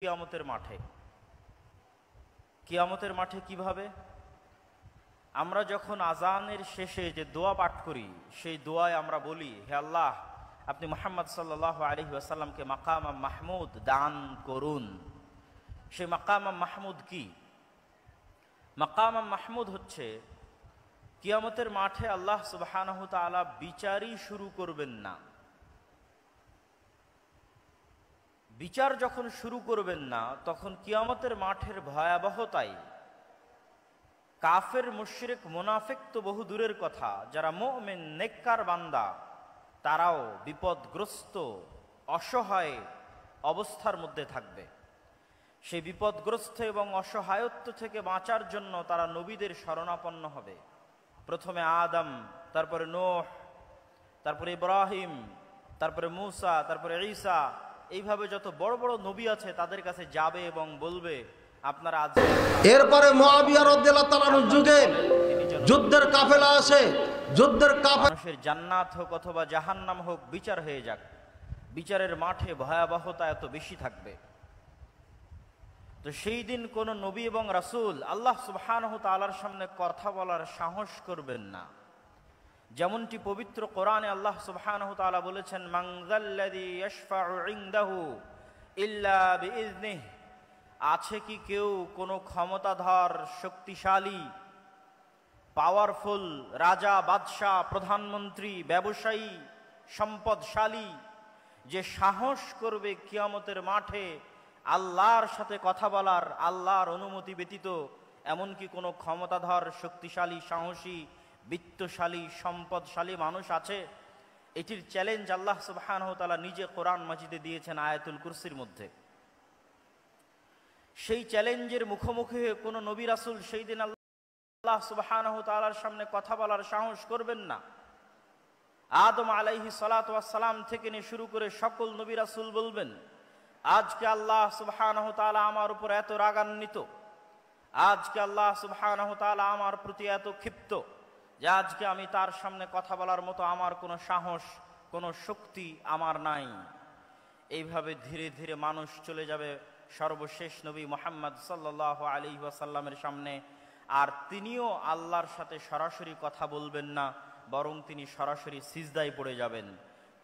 কিয়ামতের মাঠে। কিয়ামতের মাঠে কিভাবে? আমরা যখন আজানের শেষে যে দোয়া পাঠ করি, সেই দোয়ায় আমরা বলি, হে আল্লাহ, আপনি মুহাম্মদ সাল্লাল্লাহু আলাইহি ওয়াসাল্লামকে মাকাম মাহমুদ দান করুন। সেই মাকাম মাহমুদ কি? মাকাম মাহমুদ হচ্ছে কিয়ামতের মাঠে আল্লাহ সুবহানাহু ওয়া তাআলা বিচারই শুরু করবেন না। বিচার যখন শুরু করবেন না, তখন কিয়ামতের মাঠের ভয়াবহতায় কাফের, মুশরিক, মুনাফিক তো বহু দূরের কথা, যারা মুমিন নেককার বান্দা তারাও বিপদগ্রস্ত অসহায় অবস্থার মধ্যে থাকবে। সেই বিপদগ্রস্ত এবং অসহায়ত্ব থেকে বাঁচার জন্য তারা নবীদের শরণাপন্ন হবে। প্রথমে আদম, তারপরে নূহ, তারপরে ইব্রাহিম, তারপরে মূসা, তারপরে ঈসা, এইভাবে যত বড় বড় নবী আছে তাদের কাছে যাবে এবং বলবে, আপনারা আজ। এরপরে মুআবিয়া রাদিয়াল্লাহু তাআলার যুগে যুদ্ধের কাফেলা আসে। যুদ্ধের কাফেলা, মানুষের জান্নাত হোক অথবা জাহান্নাম হোক, বিচার হয়ে যাক। বিচারের মাঠে ভয়াবহতা এত বেশি থাকবে। তো সেই দিন কোন নবী এবং রাসূল আল্লাহ সুবহানাহু ওয়া তাআলার সামনে কথা বলার সাহস করবেন না। যেমনটি পবিত্র কোরআনে আল্লাহ সুবহানাহু ওয়া তাআলা বলেছেন, মান যাল্লাযী ইয়াশফাউ ইনদাহু ইল্লা বিইজনিহি, আছে কি কেউ কোনো ক্ষমতাধর, শক্তিশালী, পাওয়ারফুল রাজা, বাদশাহ, প্রধানমন্ত্রী, ব্যবসায়ী, সম্পদশালী, যে সাহস করবে কিয়ামতের মাঠে আল্লাহর সাথে কথা বলার, আল্লাহর অনুমতি ব্যতীত? এমনকি কোনো ক্ষমতাধর, শক্তিশালী, সাহসী, বিত্তশালী, সম্পদশালী মানুষ আছে? এটির চ্যালেঞ্জ আল্লাহ সুবহানাহু ওয়া তাআলা নিজে কোরআন মাজিদে দিয়েছেন আয়াতুল কুরসির মধ্যে। সেই চ্যালেঞ্জের মুখোমুখি হয়ে কোনো নবী রাসূল সেই দিন আল্লাহ সুবহানাহু ওয়া তাআলার সামনে কথা বলার সাহস করবেন না। আদম আলাইহিস সালাতু ওয়াস সালাম থেকে নিয়ে শুরু করে সকল নবী রাসূল বলবেন, আজকে আল্লাহ সুবহানাহু ওয়া তাআলা আমার উপর এত রাগান্বিত, আজকে আল্লাহ সুবহানাহু ওয়া তাআলা আমার প্রতি এত ক্ষিপ্ত যে আজকে আমি তার সামনে কথা বলার মতো আমার কোনো সাহস, কোনো শক্তি আমার নাই। এইভাবে ধীরে ধীরে মানুষ চলে যাবে সর্বশেষ নবী মুহাম্মদ সাল্লাল্লাহু আলাইহি ওয়াসাল্লামের সামনে। আর তিনিও আল্লাহর সাথে সরাসরি কথা বলবেন না, বরং তিনি সরাসরি সিজদায় পড়ে যাবেন।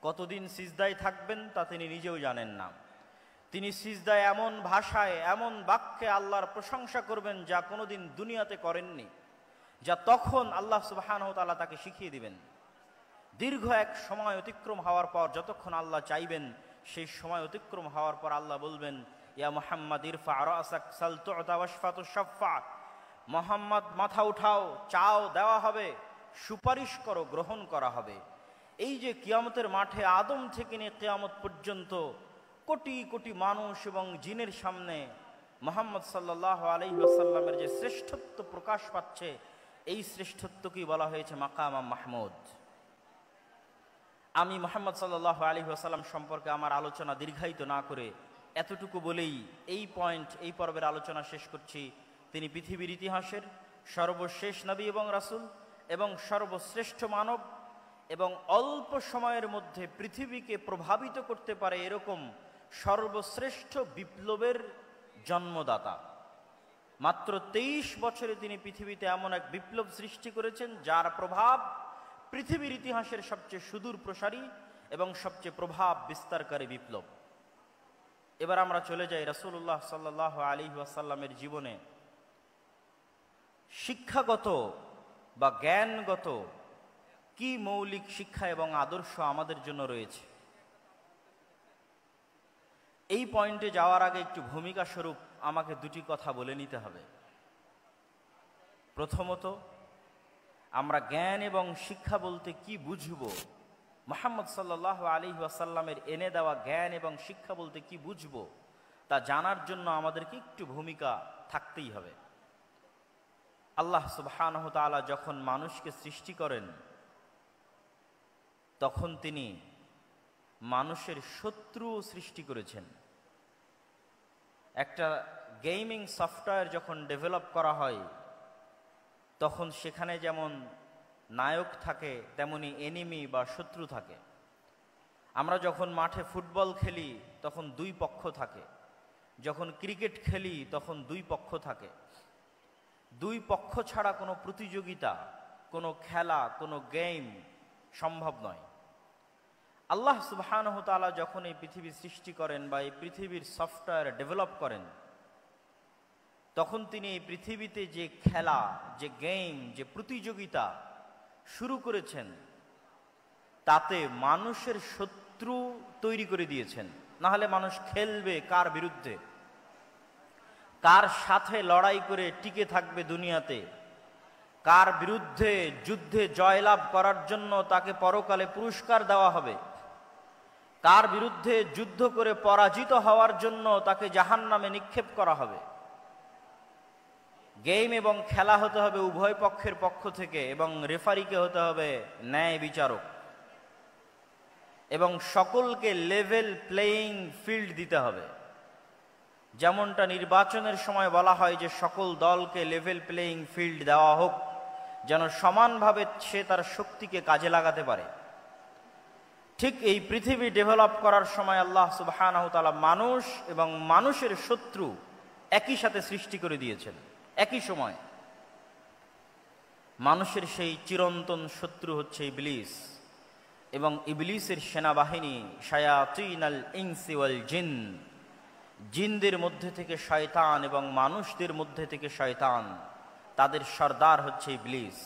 কতদিন সিজদায় থাকবেন তা তিনি নিজেও জানেন না। তিনি সিজদায় এমন ভাষায়, এমন বাক্যে আল্লাহর প্রশংসা করবেন যা কোনোদিন দুনিয়াতে করেননি, যা তখন আল্লাহ সুবহানাহু ওয়া তাআলা তাকে শিখিয়ে দিবেন। দীর্ঘ এক সময় অতিক্রম হওয়ার পর, যতক্ষণ আল্লাহ চাইবেন, সেই সময় অতিক্রম হওয়ার পর আল্লাহ বলবেন, ইয়া মুহাম্মদ ইরফা রাসাক সাল তু'তা ওয়াশফা তুশফা, মুহাম্মদ মাথা উঠাও, চাও দেওয়া হবে, সুপারিশ করো গ্রহণ করা হবে। এই যে কিয়ামতের মাঠে আদম থেকে নিয়ে কিয়ামত পর্যন্ত কোটি কোটি মানুষ এবং জিনের সামনে মুহাম্মদ সাল্লাল্লাহু আলাইহি ওয়াসাল্লামের যে শ্রেষ্ঠত্ব প্রকাশ পাচ্ছে, এই শ্রেষ্ঠত্বকেই বলা হয়েছে মাকাম মাহমুদ। আমি মুহাম্মদ সাল্লাল্লাহু আলাইহি ওয়াসাল্লাম সম্পর্কে আমার আলোচনা দীর্ঘায়িত না করে এতটুকু বলেই এই পর্বের আলোচনা শেষ করছি। তিনি পৃথিবীর ইতিহাসের সর্বশেষ নবী এবং রাসূল এবং সর্বশ্রেষ্ঠ মানব, এবং অল্প সময়ের মধ্যে পৃথিবীকে প্রভাবিত করতে পারে এরকম সর্বশ্রেষ্ঠ বিপ্লবের জন্মদাতা। মাত্র 23 বছরে তিনি পৃথিবীতে এমন এক বিপ্লব সৃষ্টি করেছেন যার প্রভাব পৃথিবীর ইতিহাসের সবচেয়ে সুদূর প্রসারী এবং সবচেয়ে প্রভাব বিস্তারকারী বিপ্লব। এবার আমরা চলে যাই রাসূলুল্লাহ সাল্লাল্লাহু আলাইহি ওয়াসাল্লামের জীবনে শিক্ষাগত বা জ্ঞানগত কি মৌলিক শিক্ষা এবং আদর্শ আমাদের জন্য রয়েছে। এই পয়েন্টে যাওয়ার আগে একটু ভূমিকা স্বরূপ আমাকে দুটি কথা বলে নিতে হবে। প্রথমত, আমরা জ্ঞান এবং শিক্ষা বলতে কি বুঝব, মুহাম্মদ সাল্লাল্লাহু আলাইহি ওয়াসাল্লামের এনে দেওয়া জ্ঞান এবং শিক্ষা বলতে কি বুঝব, তা জানার জন্য আমাদেরকে একটু ভূমিকা থাকতেই হবে। আল্লাহ সুবহানাহু ওয়া তাআলা যখন মানুষকে সৃষ্টি করেন, তখন তিনি মানুষের শত্রু সৃষ্টি করেছেন। একটা গেমিং সফটওয়্যার যখন ডেভেলপ করা হয়, তখন সেখানে যেমন নায়ক থাকে, তেমনি এনিমি বা শত্রু থাকে। আমরা যখন মাঠে ফুটবল খেলি, তখন দুই পক্ষ থাকে। যখন ক্রিকেট খেলি তখন দুই পক্ষ থাকে, দুই পক্ষ ছাড়া কোনো প্রতিযোগিতা, কোনো খেলা, কোনো গেম সম্ভব নয়। আল্লাহ সুবহানাহু ওয়া তাআলা যখন এই পৃথিবী সৃষ্টি করেন বা এই পৃথিবীর সফটওয়্যার ডেভেলপ করেন, তখন তিনি এই পৃথিবীতে যে খেলা, যে গেম, যে প্রতিযোগিতা শুরু করেছেন, তাতে মানুষের শত্রু তৈরি করে দিয়েছেন। না হলে মানুষ খেলবে কার বিরুদ্ধে, কার সাথে লড়াই করে টিকে থাকবে দুনিয়াতে, কার বিরুদ্ধে যুদ্ধে জয়লাভ করার জন্য তাকে পরকালে পুরস্কার দেওয়া হবে, কার বিরুদ্ধে যুদ্ধ করে পরাজিত হওয়ার জন্য তাকে জাহান্নামে নিক্ষেপ করা হবে। গেম এবং খেলা হতে হবে উভয় পক্ষের পক্ষ থেকে, এবং রেফারিকে হতে হবে ন্যায় বিচারক, এবং সকলকে লেভেল প্লেয়িং ফিল্ড দিতে হবে। যেমনটা নির্বাচনের সময় বলা হয় যে সকল দলকে লেভেল প্লেয়িং ফিল্ড দেওয়া হোক, যেন সমানভাবে সে তার শক্তিকে কাজে লাগাতে পারে। ঠিক এই পৃথিবী ডেভেলপ করার সময় আল্লাহ সুবহানাহু ওয়া তাআলা মানুষ এবং মানুষের শত্রু একই সাথে সৃষ্টি করে দিয়েছেন। একই সময় মানুষের সেই চিরন্তন শত্রু হচ্ছে ইবলিস, এবং ইবলিসের সেনাবাহিনী শায়াতিনাল ইনসি ওয়াল জিন, জিনদের মধ্যে থেকে শয়তান এবং মানুষদের মধ্যে থেকে শয়তান, তাদের সর্দার হচ্ছে ইবলিস।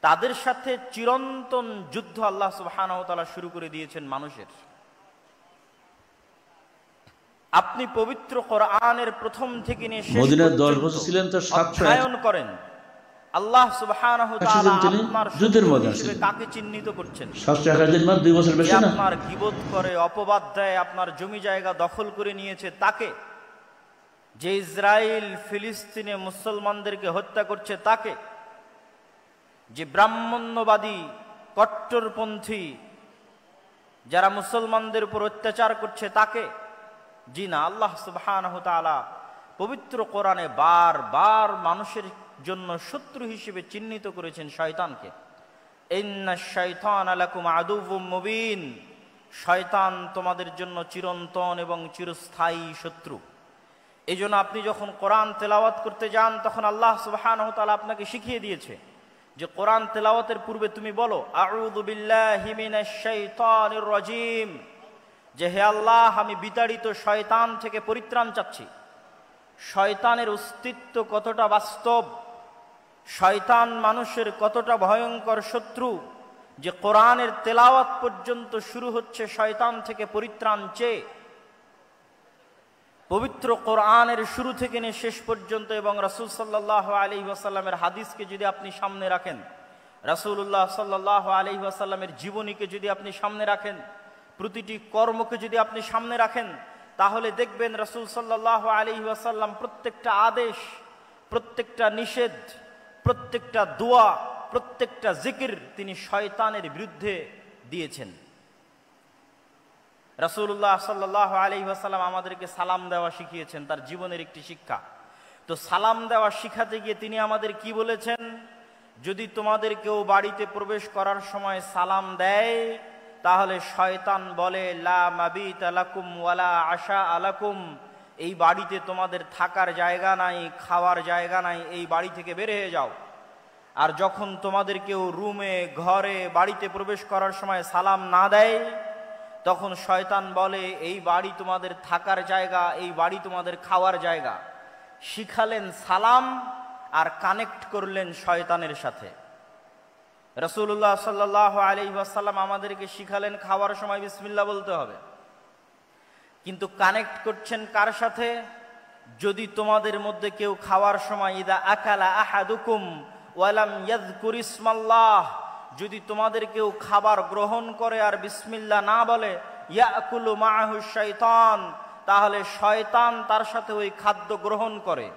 তাদের সাথে চিরন্তন যুদ্ধ আল্লাহ সুবহানাহু ওয়া তাআলা শুরু করে দিয়েছেন মানুষের। আপনি পবিত্র কোরআনের প্রথম থেকে নিয়ে শেষ পর্যন্ত অধ্যয়ন করেন, আল্লাহ সুবহানাহু ওয়া তাআলা আপনার যুদ্ধের মধ্যে হিসেবে কাকে চিহ্নিত করছেন? 2 বছর বেশি না, আপনার গীবত করে, অপবাদ দেয়, আপনার জমি জায়গা দখল করে নিয়েছে তাকে, যে ইসরায়েল ফিলিস্তিনে মুসলমানদেরকে হত্যা করছে তাকে, যে ব্রাহ্মণ্যবাদী কট্টরপন্থী যারা মুসলমানদের উপর অত্যাচার করছে তাকে? জি না, আল্লাহ সুবহানাহু ওয়া তাআলা পবিত্র কোরআনে বারবার মানুষের জন্য শত্রু হিসেবে চিহ্নিত করেছেন শয়তানকে। ইন্নাশ শাইতানা লাকুম আদুউম মুবিন, শয়তান তোমাদের জন্য চিরন্তন এবং চিরস্থায়ী শত্রু। এই জন্য আপনি যখন কোরআন তেলাওয়াত করতে যান, তখন আল্লাহ সুবহানাহু ওয়া তাআলা আপনাকে শিখিয়ে দিয়েছে যে কোরআন তেলাওয়াতের পূর্বে তুমি বলো আউযু বিল্লাহি মিনাশ শাইতানির রাজিম, যে হে আল্লাহ, আমি বিতাড়িত শয়তান থেকে পরিত্রাণ চাচ্ছি। শয়তানের অস্তিত্ব কতটা বাস্তব, শয়তান মানুষের কতটা ভয়ঙ্কর শত্রু, যে কোরআনের তেলাওয়াত পর্যন্ত শুরু হচ্ছে শয়তান থেকে পরিত্রাণ চেয়ে। পবিত্র কোরআনের শুরু থেকে নিয়ে শেষ পর্যন্ত এবং রাসূল সাল্লাল্লাহু আলাইহি ওয়াসাল্লামের হাদিসকে যদি আপনি সামনে রাখেন, রাসূলুল্লাহ সাল্লাল্লাহু আলাইহি ওয়াসাল্লামের জীবনীকে যদি আপনি সামনে রাখেন, প্রতিটি কর্মকে যদি আপনি সামনে রাখেন, তাহলে দেখবেন রাসূল সাল্লাল্লাহু আলাইহি ওয়াসাল্লাম প্রত্যেকটা আদেশ, প্রত্যেকটা নিষেধ, প্রত্যেকটা দোয়া, প্রত্যেকটা জিকির তিনি শয়তানের বিরুদ্ধে দিয়েছেন। রাসূলুল্লাহ সাল্লাল্লাহু আলাইহি ওয়াসাল্লাম আমাদেরকে সালাম দেওয়া শিখিয়েছেন, তার জীবনের একটি শিক্ষা। তো সালাম দেওয়া শিখাতে গিয়ে তিনি আমাদের কি বলেছেন? যদি তোমাদের কেউ বাড়িতে প্রবেশ করার সময় সালাম দেয়, তাহলে শয়তান বলে লা মাবিতা লাকুম ওয়ালা আশা আলাকুম, এই বাড়িতে তোমাদের থাকার জায়গা নাই, খাওয়ার জায়গা নাই, এই বাড়ি থেকে বের হয়ে যাও। আর যখন তোমাদের কেউ রুমে, ঘরে, বাড়িতে প্রবেশ করার সময় সালাম না দেয়, তখন শয়তান বলে এই বাড়ি তোমাদের থাকার জায়গা, এই বাড়ি তোমাদের খাওয়ার জায়গা। শিখালেন সালাম আর কানেক্ট করলেন শয়তানের সাথে। রাসূলুল্লাহ সাল্লাল্লাহু আলাইহি ওয়াসাল্লাম আমাদেরকে শিখালেন খাওয়ার সময় বিসমিল্লাহ বলতে হবে, কিন্তু কানেক্ট করছেন কার সাথে? যদি তোমাদের মধ্যে কেউ খাওয়ার সময় ইদা আকালা আহাদুকুম ওয়ালাম ইয়াযকুর ইসমাল্লাহ, যদি তোমাদের কেউ খাবার গ্রহণ করে আর বিসমিল্লাহ না বলে, ইয়াকুলু মাআহু শাইতান, তাহলে শয়তান তার সাথে ওই খাদ্য গ্রহণ করে।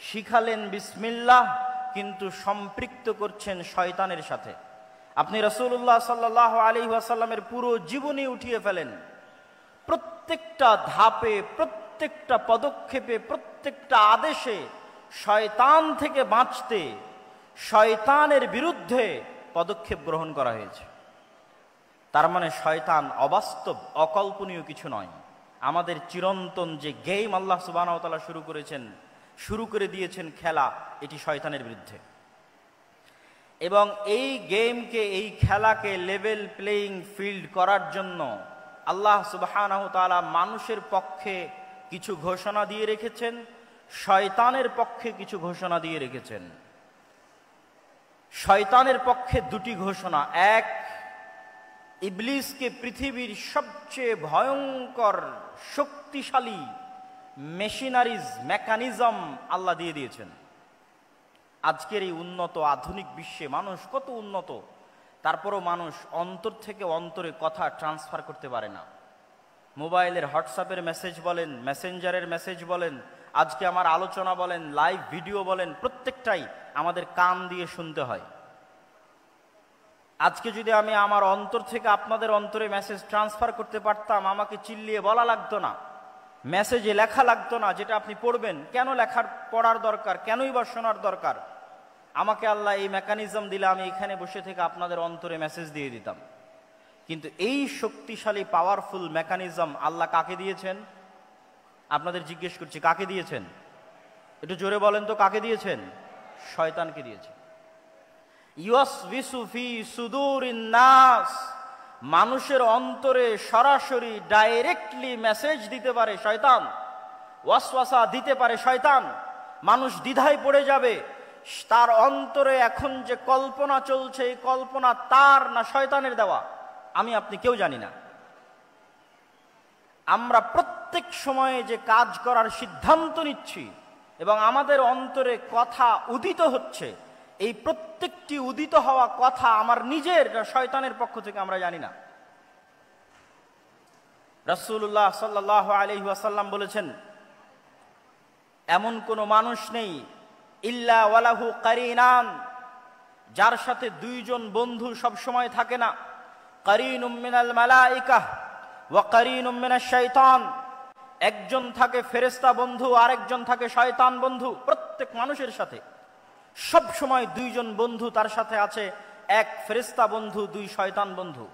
শিখালেন বিসমিল্লাহ, কিন্তু সম্পৃক্ত করছেন শয়তানের সাথে। আপনি রাসূলুল্লাহ সাল্লাল্লাহু আলাইহি ওয়াসাল্লামের পুরো জীবনী উঠিয়ে ফেলেন, প্রত্যেকটা ধাপে, প্রত্যেকটা পদক্ষেপে, প্রত্যেকটা আদেশে শয়তান থেকে বাঁচতে, শয়তানের বিরুদ্ধে পদক্ষেপ গ্রহণ করা হয়েছে। তার মানে শয়তান অবাস্তব, অকল্পনীয় কিছু নয়। আমাদের চিরন্তন যে গেম আল্লাহ সুবহানাহু ওয়া তাআলা শুরু করে দিয়েছেন খেলা, এটি শয়তানের বিরুদ্ধে। এবং এই গেমকে, এই খেলাকে লেভেল প্লেয়িং ফিল্ড করার জন্য আল্লাহ সুবহানাহু ওয়া তাআলা মানুষের পক্ষে কিছু ঘোষণা দিয়ে রেখেছেন, শয়তানের পক্ষে কিছু ঘোষণা দিয়ে রেখেছেন। শয়তানের পক্ষে দুটি ঘোষণা। এক, ইবলিসকে পৃথিবীর সবচেয়ে ভয়ঙ্কর শক্তিশালী মেকানিজম আল্লাহ দিয়ে দিয়েছেন। আজকের এই উন্নত আধুনিক বিশ্বে মানুষ কত উন্নত, তারপরও মানুষ অন্তর থেকে অন্তরে কথা ট্রান্সফার করতে পারে না। মোবাইলের হোয়াটসঅ্যাপের মেসেজ বলেন, মেসেঞ্জারের মেসেজ বলেন, আজকে আমার আলোচনা বলেন, লাইভ ভিডিও বলেন, প্রত্যেকটাই আমাদের কান দিয়ে শুনতে হয়। আজকে যদি আমি আমার অন্তর থেকে আপনাদের অন্তরে মেসেজ ট্রান্সফার করতে পারতাম, আমাকে চিল্লিয়ে বলা লাগতো না, মেসেজে লেখা লাগতো না যেটা আপনি পড়বেন। কেন পড়ার দরকার? কেনই বা শোনার দরকার? আমাকে আল্লাহ এই মেকানিজম দিলে আমি এখানে বসে থেকে আপনাদের অন্তরে মেসেজ দিয়ে দিতাম। কিন্তু এই শক্তিশালী পাওয়ারফুল মেকানিজম আল্লাহ কাকে দিয়েছেন? আপনাদের জিজ্ঞেস করছি, কাকে দিয়েছেন? একটু জোরে বলেন তো, কাকে দিয়েছেন? শয়তানকে দিয়েছেন। ইউসবিসু ফি সুদুরিন নাস, মানুষের অন্তরে সরাসরি ডাইরেক্টলি মেসেজ দিতে পারে শয়তান, ওয়াসওয়াসা দিতে পারে শয়তান। মানুষ দ্বিধায় পড়ে যাবে, তার অন্তরে এখন যে কল্পনা চলছে, এই কল্পনা তার না শয়তানের দেওয়া, আমি আপনি কেউ জানি না। আমরা প্রত্যেক সময়ে যে কাজ করার সিদ্ধান্ত নিচ্ছি এবং আমাদের অন্তরে কথা উদিত হচ্ছে, এই প্রত্যেকটি উদিত হওয়া কথা আমার নিজের না শয়তানের পক্ষ থেকে আমরা জানি না। রাসূলুল্লাহ সাল্লাল্লাহু আলাইহি ওয়াসাল্লাম বলেছেন, এমন কোন মানুষ নেই ইল্লা ওয়ালাহু কারিনান, যার সাথে দুইজন বন্ধু সব সময় থাকে না। কারিনুম মিনাল মালাইকা ওয়া কারিনুম মিনাশ শাইতান, একজন থাকে ফেরেশতা বন্ধু, আরেকজন থাকে শয়তান বন্ধু। প্রত্যেক মানুষের সাথে সব সময় দুইজন বন্ধু তার সাথে আছে, এক ফেরেশতা বন্ধু, দুই শয়তান বন্ধু।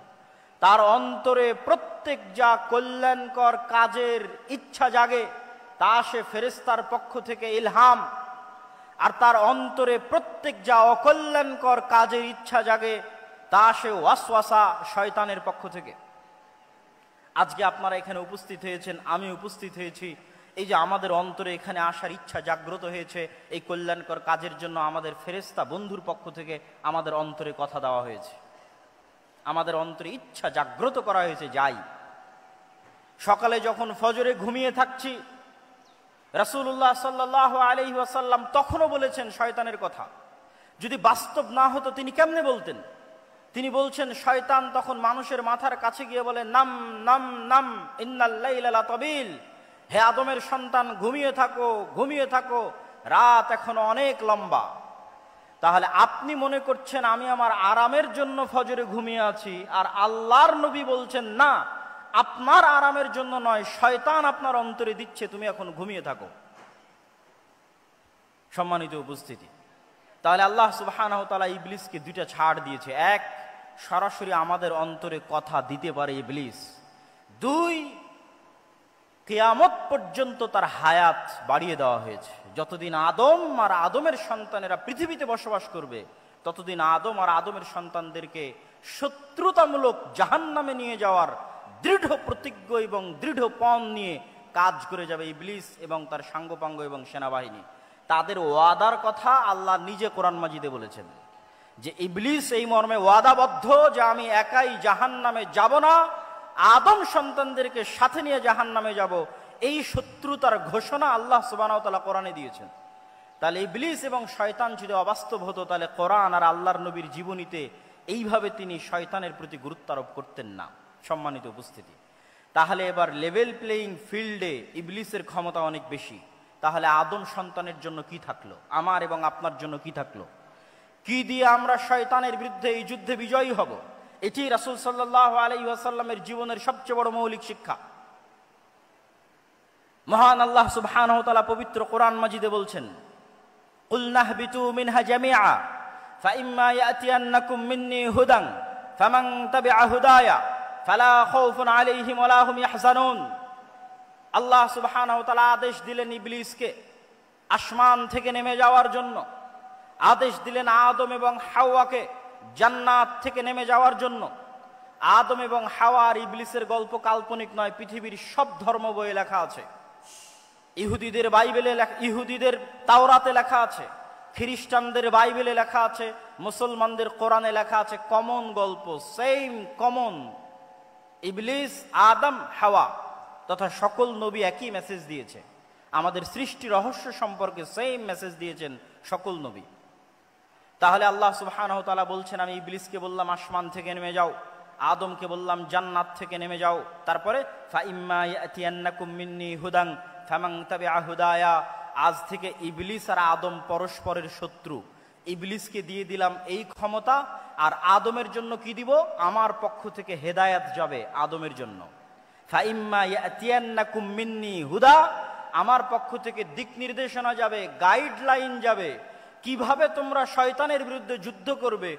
তার অন্তরে প্রত্যেক যা কল্যাণকর কাজের ইচ্ছা জাগে তা সে ফেরেশতার পক্ষ থেকে ইলহাম, আর তার অন্তরে প্রত্যেক যা অকল্যাণকর কাজের ইচ্ছা জাগে তা সে ওয়াসওয়াসা, শয়তানের পক্ষ থেকে। আজকে আপনারা এখানে উপস্থিত হয়েছেন, আমি উপস্থিত হয়েছি, এই যে আমাদের অন্তরে এখানে আসার ইচ্ছা জাগ্রত হয়েছে, এই কল্যাণকর কাজের জন্য আমাদের ফেরেশতা বন্ধুর পক্ষ থেকে আমাদের অন্তরে কথা দেওয়া হয়েছে, আমাদের অন্তরে ইচ্ছা জাগ্রত করা হয়েছে। যাই সকালে যখন ফজরে ঘুমিয়ে থাকছি, রাসূলুল্লাহ সাল্লাল্লাহু আলাইহি ওয়াসাল্লাম তখনও বলেছেন শয়তানের কথা। যদি বাস্তব না হতো তিনি কেমনে বলতেন? তিনি বলছেন, শয়তান তখন মানুষের মাথার কাছে গিয়ে বলে, নাম নাম নাম ইন্নাল লাইলা লাতাবিল, হে আদমের সন্তান ঘুমিয়ে থাকো, ঘুমিয়ে থাকো, রাত এখনো অনেক লম্বা। তাহলে আপনি মনে করছেন আমি আমার আরামের জন্য ফজরে ঘুমিয়ে আছি, আর আল্লাহর নবী বলছেন না, আপনার আরামের জন্য নয়, শয়তান আপনার অন্তরে দিচ্ছে তুমি এখন ঘুমিয়ে থাকো। সম্মানিত উপস্থিতি, তাহলে আল্লাহ সুবহানাহু ওয়া তাআলা ইবলিসকে দুইটা ছাড় দিয়েছে। এক, সরাসরি আমাদের অন্তরে কথা দিতে পারে ইবলিস। দুই, কিয়ামত পর্যন্ত তার হায়াত বাড়িয়ে দেওয়া হয়েছে। যতদিন আদম আর আদমের সন্তানেরা পৃথিবীতে বসবাস করবে, ততদিন আদম আর আদমের সন্তানদেরকে শত্রুতামূলক জাহান্নামে নিয়ে যাওয়ার দৃঢ় প্রতিজ্ঞ এবং দৃঢ় পণ নিয়ে কাজ করে যাবে ইবলিস এবং তার সাঙ্গপাঙ্গ এবং সেনাবাহিনী। তাদের ওয়াদার কথা আল্লাহ নিজে কোরআন মাজিদে বলেছেন যে ইবলিস এই মর্মে ওয়াদাবদ্ধ যে আমি একাই জাহান্নামে যাব না, আদম সন্তানদেরকে সাথে নিয়ে জাহান্নামে যাব। এই শত্রুতার ঘোষণা আল্লাহ সুবহানাহু ওয়া তাআলা কোরআনে দিয়েছেন। তাহলে ইবলিস এবং শয়তান যদি অবাস্তব হতো, তাহলে কোরআন আর আল্লাহর নবীর জীবনীতে এইভাবে তিনি শয়তানের প্রতি গুরুত্ব আরোপ করতেন না। সম্মানিত উপস্থিতি, তাহলে এবার লেভেল প্লেয়িং ফিল্ডে ইবলিসের ক্ষমতা অনেক বেশি। তাহলে আদম সন্তানের জন্য কি থাকলো, আমার এবং আপনার জন্য কি থাকলো? কি দিয়ে আমরা শয়তানের বিরুদ্ধে এই যুদ্ধে বিজয়ী হব? এটি রাসূল সাল্লাল্লাহু আলাইহি ওয়াসাল্লামের জীবনের সবচেয়ে বড় মৌলিক শিক্ষা। মহান আল্লাহ সুবহানাহু ওয়া তাআলা পবিত্র কোরআন মাজিদে বলছেন, কুল নাহবিতু মিনহা জামিআ ফাইম্মা ইয়াতিয়ান্নাকুম মিন্নী হুদান ফামান তাবিআ হুদায়া ফালা খাউফুন আলাইহিম ওয়ালা হুম ইয়াহজানুন। আল্লাহ সুবহানাহু ওয়া তাআলা আদেশ দিলেন ইবলিসকে আসমান থেকে নেমে যাওয়ার জন্য, আদেশ দিলেন আদম এবং হাওয়াকে জান্নাত থেকে নেমে যাওয়ার জন্য। আদম এবং হাওয়া আর ইবলিসের গল্প কাল্পনিক নয়, পৃথিবীর সব ধর্ম বইয়ে লেখা আছে। ইহুদিদের বাইবেলে, ইহুদিদের তাওরাতে লেখা আছে, খ্রিস্টানদের বাইবেলে লেখা আছে, মুসলমানদের কোরআনে লেখা আছে। কমন গল্প, সেম কমন। ইবলিস, আদম, হাওয়া তথা সকল নবী একই মেসেজ দিয়েছে। আমাদের সৃষ্টি রহস্য সম্পর্কে সেম মেসেজ দিয়েছেন সকল নবী। তাহলে আল্লাহ সুবহানাহু ওয়া তাআলা বলছেন, আমি ইবলিসকে বললাম আসমান থেকে নেমে যাও, আদমকে বললাম জান্নাত থেকে নেমে যাও। তারপরে ফা ইম্মা ইয়াতিয়ান্নাকুম মিন্নি হুদান ফামান তাবিআ হুদায়া, আজ থেকে ইবলিস আর আদম পরস্পরের শত্রু। ইবলিসকে দিয়ে দিলাম এই ক্ষমতা, আর আদমের জন্য কি দিব? আমার পক্ষ থেকে হেদায়েত যাবে আদমের জন্য। ফা ইম্মা ইয়াতিয়ান্নাকুম মিন্নি হুদা, আমার পক্ষ থেকে দিক নির্দেশনা যাবে, গাইডলাইন যাবে, কিভাবে তোমরা শয়তানের বিরুদ্ধে যুদ্ধ করবে,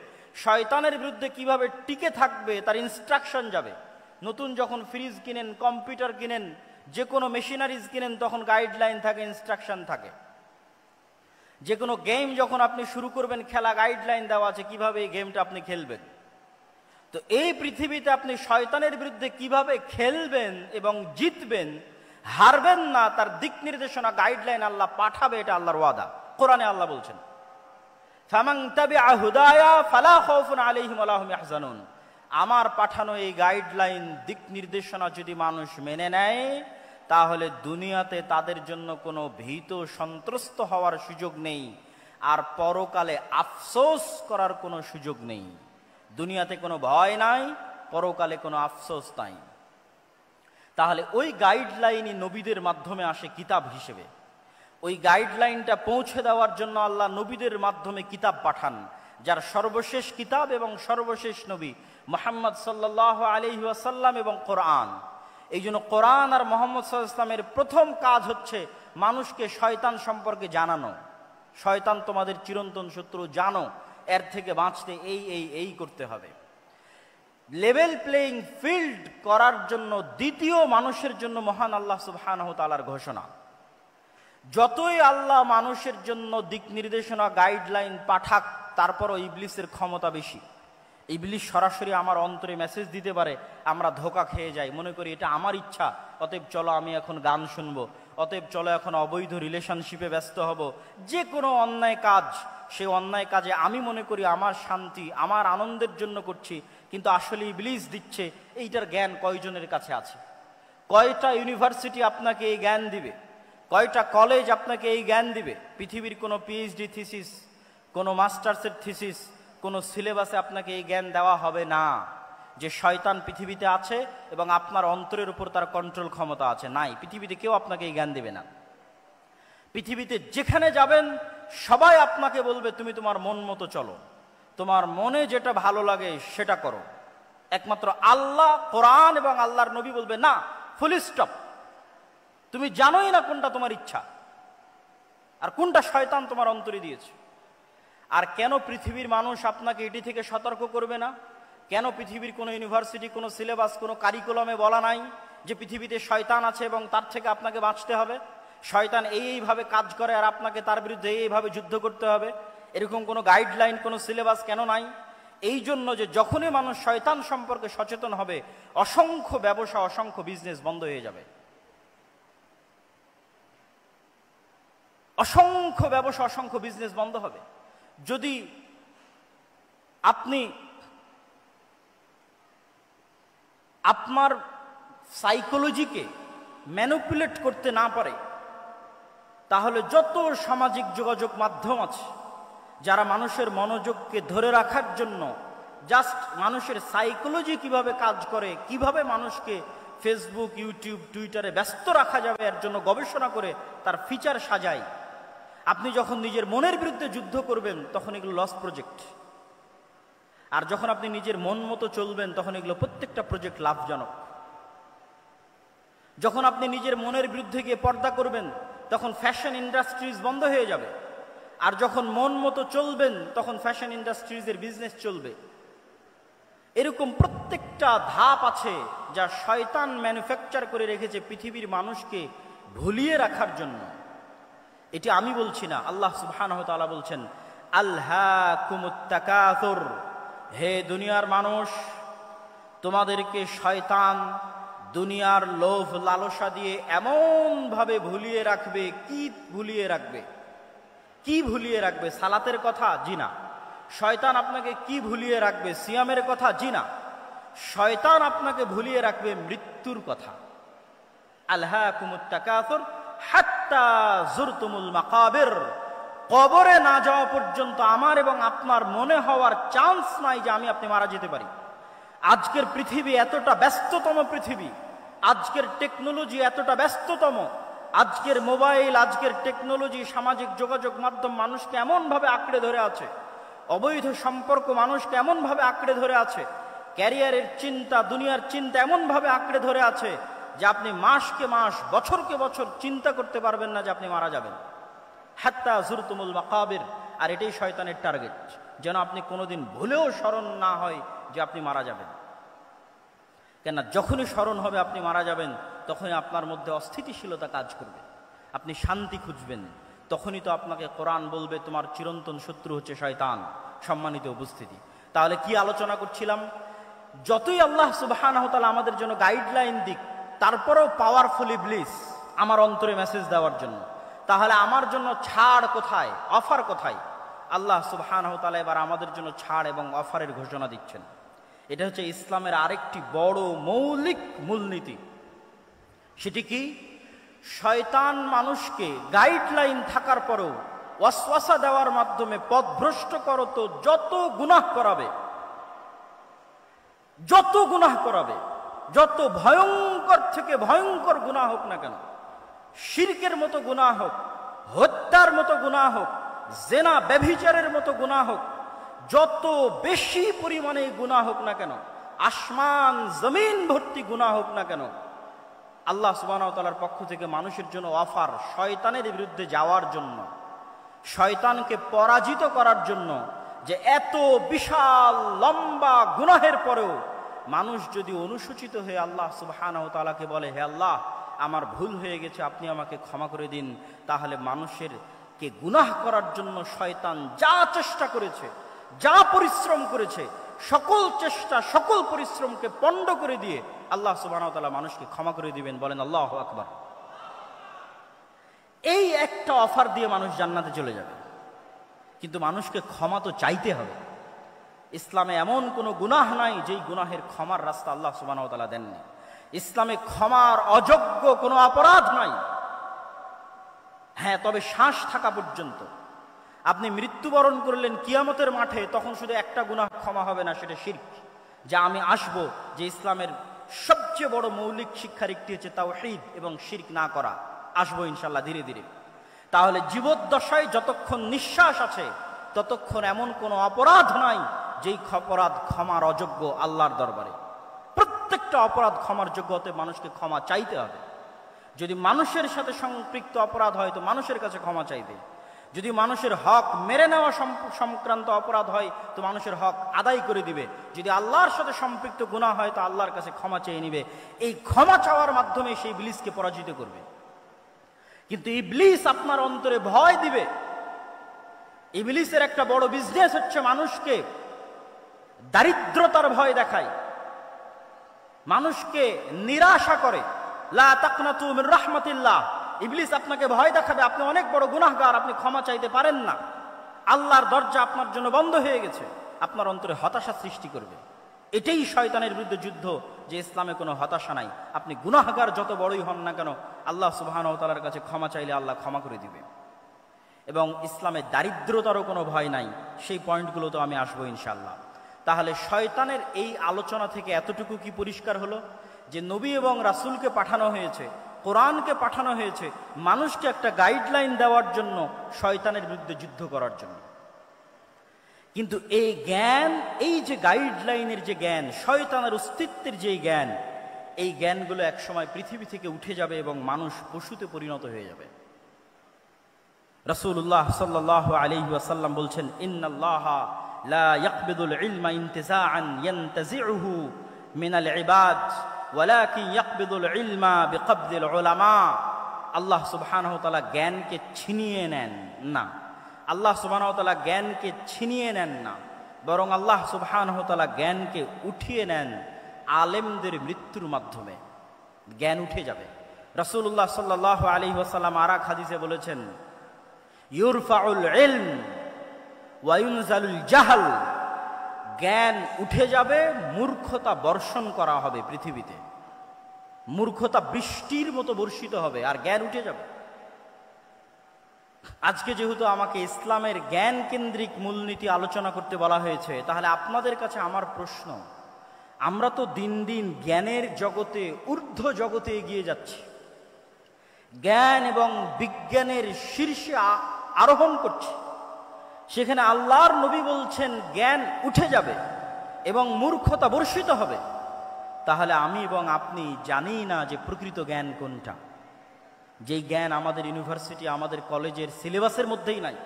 শয়তানের বিরুদ্ধে কিভাবে টিকে থাকবে তার ইনস্ট্রাকশন যাবে। নতুন যখন ফ্রিজ কিনেন, কম্পিউটার কিনেন, যে কোনো মেশিনারিজ কিনেন, তখন গাইডলাইন থাকে, ইনস্ট্রাকশন থাকে। যে কোনো গেম যখন আপনি শুরু করবেন খেলা, গাইডলাইন দেওয়া আছে কিভাবে এই গেমটা আপনি খেলবেন। তো এই পৃথিবীতে আপনি শয়তানের বিরুদ্ধে কিভাবে খেলবেন এবং জিতবেন, হারবেন না, তার দিক নির্দেশনা, গাইডলাইন আল্লাহ পাঠাবে। এটা আল্লাহর ওয়াদা। কোরআনে আল্লাহ বলছেন, ফামান তাবিআ হুদায়া ফালা খাউফুন আলাইহিম ওয়া লা হুম ইয়াহজানুন। আমার পাঠানো এই গাইডলাইন, দিক নির্দেশনা যদি মানুষ মেনে নেয়, তাহলে দুনিয়াতে তাদের জন্য কোনো ভীত সন্ত্রস্ত হওয়ার সুযোগ নেই, আর পরকালে আফসোস করার কোনো সুযোগ নেই। দুনিয়াতে কোনো ভয় নাই, পরকালে কোনো আফসোস নাই। তাহলে ওই গাইডলাইনই নবীদের মাধ্যমে আসে কিতাব হিসেবে। ওই গাইডলাইনটা পৌঁছে দেওয়ার জন্য আল্লাহ নবীদের মাধ্যমে কিতাব পাঠান, যার সর্বশেষ কিতাব এবং সর্বশেষ নবী মুহাম্মদ সাল্লাল্লাহু আলাইহি ওয়াসাল্লাম এবং কোরআন। এই জন্য কোরআন আর মুহাম্মদ সাল্লাল্লাহু আলাইহি ওয়াসাল্লামের প্রথম কাজ হচ্ছে মানুষকে শয়তান সম্পর্কে জানানো। শয়তান তোমাদের চিরন্তন শত্রু, জানো, এর থেকে বাঁচতে এই করতে হবে। লেভেল প্লেইং ফিল্ড করার জন্য দ্বিতীয় মানুষের জন্য মহান আল্লাহ সুবহানাহু ওয়া তাআলার ঘোষণা। যতই আল্লাহ মানুষের জন্য দিক নির্দেশনা, গাইডলাইন পাঠাক, তারপরও ইবলিসের ক্ষমতা বেশি। ইবলিস সরাসরি আমার অন্তরে মেসেজ দিতে পারে, আমরা ধোঁকা খেয়ে যাই, মনে করি এটা আমার ইচ্ছা, অতএব চলো আমি এখন গান শুনবো, অতএব চলো এখন অবৈধ রিলেশনশিপে ব্যস্ত হব। যে কোনো অন্যায় কাজ, সেই অন্যায় কাজে আমি মনে করি আমার শান্তি, আমার আনন্দের জন্য করছি, কিন্তু আসলে ইবলিস দিচ্ছে। এইটার জ্ঞান কয়জনের কাছে আছে? কয়টা ইউনিভার্সিটি আপনাকে এই জ্ঞান দিবে? কয়টা কলেজ আপনাকে এই জ্ঞান দিবে? পৃথিবীর কোনো পিএইচডি থিসিস, কোনো মাস্টার্সের থিসিস, কোনো সিলেবাসে আপনাকে এই জ্ঞান দেওয়া হবে না যে শয়তান পৃথিবীতে আছে এবং আপনার অন্তরের উপর তার কন্ট্রোল ক্ষমতা আছে। নাই, পৃথিবীতে কেউ আপনাকে এই জ্ঞান দেবে না। পৃথিবীতে যেখানে যাবেন সবাই আপনাকে বলবে তুমি তোমার মন মতো চলো, তোমার মনে যেটা ভালো লাগে সেটা করো। একমাত্র আল্লাহ, কোরআন এবং আল্লাহর নবী বলবে না, ফুল স্টপ। তুমি জানোই না কোনটা তোমার ইচ্ছা আর কোনটা শয়তান তোমার অন্তরে দিয়েছে। আর কেন পৃথিবীর মানুষ আপনাকে এটি থেকে সতর্ক করবে না? কেন পৃথিবীর কোনো ইউনিভার্সিটি, কোনো সিলেবাস, কোনো কারিকুলামে বলা নাই যে পৃথিবীতে শয়তান আছে এবং তার থেকে আপনাকে বাঁচতে হবে? শয়তান এইভাবে কাজ করে আর আপনাকে তার বিরুদ্ধে এইভাবে যুদ্ধ করতে হবে, এরকম কোনো গাইডলাইন, কোনো সিলেবাস কেন নাই? এই জন্য যে যখনই মানুষ শয়তান সম্পর্কে সচেতন হবে, অসংখ্য ব্যবসা, অসংখ্য বিজনেস বন্ধ হয়ে যাবে। অসংখ্য ব্যবসা, অসংখ্য বিজনেস বন্ধ হবে। যদি আপনি আপনার সাইকোলজিকে ম্যানিপুলেট করতে না পারে, তাহলে যত সামাজিক যোগাযোগ মাধ্যম আছে যারা মানুষের মনোযোগকে ধরে রাখার জন্য জাস্ট মানুষের সাইকোলজি কিভাবে কাজ করে, কিভাবে মানুষকে ফেসবুক, ইউটিউব, টুইটারে ব্যস্ত রাখা যাবে এর জন্য গবেষণা করে তার ফিচার সাজায়। আপনি যখন নিজের মনের বিরুদ্ধে যুদ্ধ করবেন তখন এগুলো লস প্রজেক্ট, আর যখন আপনি নিজের মন মতো চলবেন তখন এগুলো প্রত্যেকটা প্রজেক্ট লাভজনক। যখন আপনি নিজের মনের বিরুদ্ধে গিয়ে পর্দা করবেন তখন ফ্যাশন ইন্ডাস্ট্রিজ বন্ধ হয়ে যাবে, আর যখন মন মতো চলবেন তখন ফ্যাশন ইন্ডাস্ট্রিজের বিজনেস চলবে। এরকম প্রত্যেকটা ধাপ আছে যা শয়তান ম্যানুফ্যাকচার করে রেখেছে পৃথিবীর মানুষকে ভুলিয়ে রাখার জন্য। এটি আমি বলছি না, আল্লাহ সুবহানাহু ওয়া তাআলা বলছেন, আলহাকুমুত তাকাসুর, হে দুনিয়ার মানুষ, তোমাদেরকে শয়তান দুনিয়ার লোভ লালসা দিয়ে এমন ভাবে ভুলিয়ে রাখবে। কি ভুলিয়ে রাখবে? কি ভুলিয়ে রাখবে? সালাতের কথা? জি না। শয়তান আপনাকে কি ভুলিয়ে রাখবে? সিয়ামের কথা? জি না। শয়তান আপনাকে ভুলিয়ে রাখবে মৃত্যুর কথা। আলহাকুমুত তাকাসুর হাত্তা যুরতুমুল মাকাবির, কবরে না যাওয়া পর্যন্ত আমার এবং আপনার মনে হওয়ার চান্স নাই যে আমি আপনি মারা যেতে পারি। আজকের পৃথিবী এতটা ব্যস্ততম পৃথিবী, আজকের টেকনোলজি এতটা ব্যস্ততম, আজকের মোবাইল, আজকের টেকনোলজি, সামাজিক যোগাযোগ মাধ্যম মানুষকে এমনভাবে আঁকড়ে ধরে আছে, অবৈধ সম্পর্ক মানুষকে এমনভাবে আঁকড়ে ধরে আছে, ক্যারিয়ারের চিন্তা, দুনিয়ার চিন্তা এমনভাবে আঁকড়ে ধরে আছে যে আপনি মাসকে মাস, বছরকে বছর চিন্তা করতে পারবেন না যে আপনি মারা যাবেন। হাত্তা যুরতুমুল মাকাবির, আর এটাই শয়তানের টার্গেট, যেন আপনি কোনোদিন ভুলেও স্মরণ না হয় যে আপনি মারা যাবেন। কেন, যখনই স্মরণ হবে আপনি মারা যাবেন, তখনই আপনার মধ্যে অস্থিতিশীলতা কাজ করবে, আপনি শান্তি খুঁজবেন। তখনই তো আপনাকে কোরআন বলবে তোমার চিরন্তন শত্রু হচ্ছে শয়তান। সম্মানিত উপস্থিতি, তাহলে কি আলোচনা করছিলাম? যতই আল্লাহ সুবহানাহু ওয়া তাআলা আমাদের জন্য গাইডলাইন দিক, তারপরেও পাওয়ারফুল ইবলিস আমার অন্তরে মেসেজ দেওয়ার জন্য। তাহলে আমার জন্য ছাড় কোথায়, অফার কোথায়? আল্লাহ সুবহানাহু ওয়া তাআলা এবার আমাদের জন্য ছাড় এবং অফারের ঘোষণা দিচ্ছেন। এটা হচ্ছে ইসলামের আরেকটি বড় মৌলিক মূলনীতি। সেটি কি? শয়তান মানুষকে গাইডলাইন থাকার পরেও ওয়াসওয়াসা দেওয়ার মাধ্যমে পথভ্রষ্ট করত যত গুনাহ করাবে, যত গুনাহ করাবে, যত ভয়ঙ্কর থেকে ভয়ঙ্কর গুনাহ হোক না কেন, শিরকের মতো গুনাহ হোক, হত্যার মতো গুনাহ হোক, জেনা ব্যভিচারের মতো গুনাহ হোক, যত বেশি পরিমাণে গুনাহ হোক না কেন, আসমান জমিন ভর্তি গুনাহ হোক না কেন, আল্লাহ সুবহানাহু ওয়া তাআলার পক্ষ থেকে মানুষের জন্য অফার শয়তানের বিরুদ্ধে যাওয়ার জন্য, শয়তানকে পরাজিত করার জন্য। যে এত বিশাল লম্বা গুনাহের পরেও মানুষ যদি অনুসূচিত হয়ে আল্লাহ সুবহানাহু ওয়া তাআলাকে বলে, হে আল্লাহ আমার ভুল হয়ে গেছে, আপনি আমাকে ক্ষমা করে দিন, তাহলে মানুষের কে গুনাহ করার জন্য শয়তান যা চেষ্টা করেছে, যা পরিশ্রম করেছে, সকল চেষ্টা, সকল পরিশ্রমকে পণ্ড করে দিয়ে আল্লাহ সুবহানাহু ওয়া তাআলা মানুষকে ক্ষমা করে দিবেন। বলেন আল্লাহু আকবার। এই একটা অফার দিয়ে মানুষ জান্নাতে চলে যাবে, কিন্তু মানুষকে ক্ষমা তো চাইতে হবে। ইসলামে এমন কোনো গুনাহ নাই যেই গুনাহের ক্ষমার রাস্তা আল্লাহ সুবহানাহু ওয়া তাআলা দেননি। ইসলামে ক্ষমার অযোগ্য কোনো অপরাধ নাই। হ্যাঁ, তবে শ্বাস থাকা পর্যন্ত। আপনি মৃত্যুবরণ করলেন কিয়ামতের মাঠে, তখন শুধু একটা গুনাহ ক্ষমা হবে না, সেটা শিরক। যা আমি আসব, যে ইসলামের সবচেয়ে বড় মৌলিক শিক্ষার একটি হচ্ছে তাওহীদ এবং শিরক না করা। আসবো ইনশাআল্লাহ ধীরে ধীরে। তাহলে জীবদ্দশায় যতক্ষণ নিঃশ্বাস আছে ততক্ষণ এমন কোনো অপরাধ নাই যেই অপরাধ ক্ষমার অযোগ্য আল্লাহর দরবারে। প্রত্যেকটা অপরাধ ক্ষমার যোগ্যতে মানুষকে ক্ষমা চাইতে হবে। যদি মানুষের সাথে সম্পৃক্ত অপরাধ হয় তো মানুষের কাছে ক্ষমা চাইবে। যদি মানুষের হক মেরে নেওয়া সংক্রান্ত অপরাধ হয় তো মানুষের হক আদায় করে দিবে। যদি আল্লাহর সাথে সম্পৃক্ত গুনাহ হয় তো আল্লাহর কাছে ক্ষমা চেয়ে নিবে। এই ক্ষমা চাওয়ার মাধ্যমে সেই ইবলিসকে পরাজিত করবে। কিন্তু ইবলিস আপনার অন্তরে ভয় দিবে। ইবলিসের একটা বড় বিজনেস হচ্ছে মানুষকে দারিদ্রতার ভয় দেখায়, মানুষকে নিরাশা করে। লা তাকনাতু মির রাহমাতিল্লাহ। ইবলিস আপনাকে ভয় দেখাবে, আপনি অনেক বড় গুনাহগার, আপনি ক্ষমা চাইতে পারেন না, আল্লাহর দরজা আপনার জন্য বন্ধ হয়ে গেছে, আপনার অন্তরে হতাশা সৃষ্টি করবে। এটাই শয়তানের বিরুদ্ধে যুদ্ধ, যে ইসলামে কোনো হতাশা নাই। আপনি গুনাহগার যত বড়ই হন না কেন, আল্লাহ সুবহানাহু ওয়া তাআলার কাছে ক্ষমা চাইলে আল্লাহ ক্ষমা করে দিবে। এবং ইসলামে দারিদ্রতারও কোনো ভয় নাই। সেই পয়েন্টগুলো তো আমি আসবো ইনশাআল্লাহ। তাহলে শয়তানের এই আলোচনা থেকে এতটুকু কি পরিষ্কার হলো যে নবী এবং রাসূলকে পাঠানো হয়েছে, কোরআনকে পাঠানো হয়েছে মানুষকে একটা গাইডলাইন দেওয়ার জন্য, শয়তানের বিরুদ্ধে যুদ্ধ করার জন্য। কিন্তু এই জ্ঞান, এই যে গাইডলাইনের যে জ্ঞান, শয়তানের অস্তিত্বের যে জ্ঞান, এই জ্ঞানগুলো একসময় পৃথিবী থেকে উঠে যাবে এবং মানুষ পশুতে পরিণত হয়ে যাবে। রাসূলুল্লাহ সাল্লাল্লাহু আলাইহি ওয়াসাল্লাম বলছেন, ইন্নাল্লাহা লা ইয়াকবিদুল ইলমা ইনতিজাআন ইয়ানতাজিউহু মিনাল ইবাদ ওয়ালাকিন ইয়াকবিদুল ইলমা বিকবদিল উলামা। আল্লাহ সুবহানাহু ওয়া তাআলা জ্ঞানকে ছিনিয়ে নেন না, আল্লাহ সুবহানাহু ওয়া তাআলা জ্ঞানকে ছিনিয়ে নেন না, বরং আল্লাহ সুবহানাহু ওয়া তাআলা জ্ঞানকে উঠিয়ে নেন আলেমদের মৃত্যুর মাধ্যমে। জ্ঞান উঠে যাবে। রাসূলুল্লাহ সাল্লাল্লাহু আলাইহি ওয়াসাল্লাম আর এক হাদিসে বলেছেন, ইউরফাউল ইলম ওয়া ইউনজালুল জাহল। জ্ঞান উঠে যাবে, মূর্খতা বর্ষণ করা হবে পৃথিবীতে, মূর্খতা বৃষ্টির মতো বর্ষিত হবে, আর জ্ঞান উঠে যাবে। আজকে যেহেতু আমাকে ইসলামের জ্ঞান কেন্দ্রিক মূলনীতি আলোচনা করতে বলা হয়েছে, তাহলে আপনাদের কাছে আমার প্রশ্ন, আমরা তো দিন দিন জ্ঞানের জগতে, ঊর্ধ্ব জগতে এগিয়ে যাচ্ছি, জ্ঞান এবং বিজ্ঞানের শীর্ষে আরোহণ করছি। সেখানে আল্লাহর নবী বলছেন জ্ঞান উঠে যাবে এবং মূর্খতা বর্ষিত হবে। তাহলে আমি এবং আপনি জানি না যে প্রকৃত জ্ঞান কোনটা, যেই জ্ঞান আমাদের ইউনিভার্সিটি, আমাদের কলেজের সিলেবাসের মধ্যেই নাই।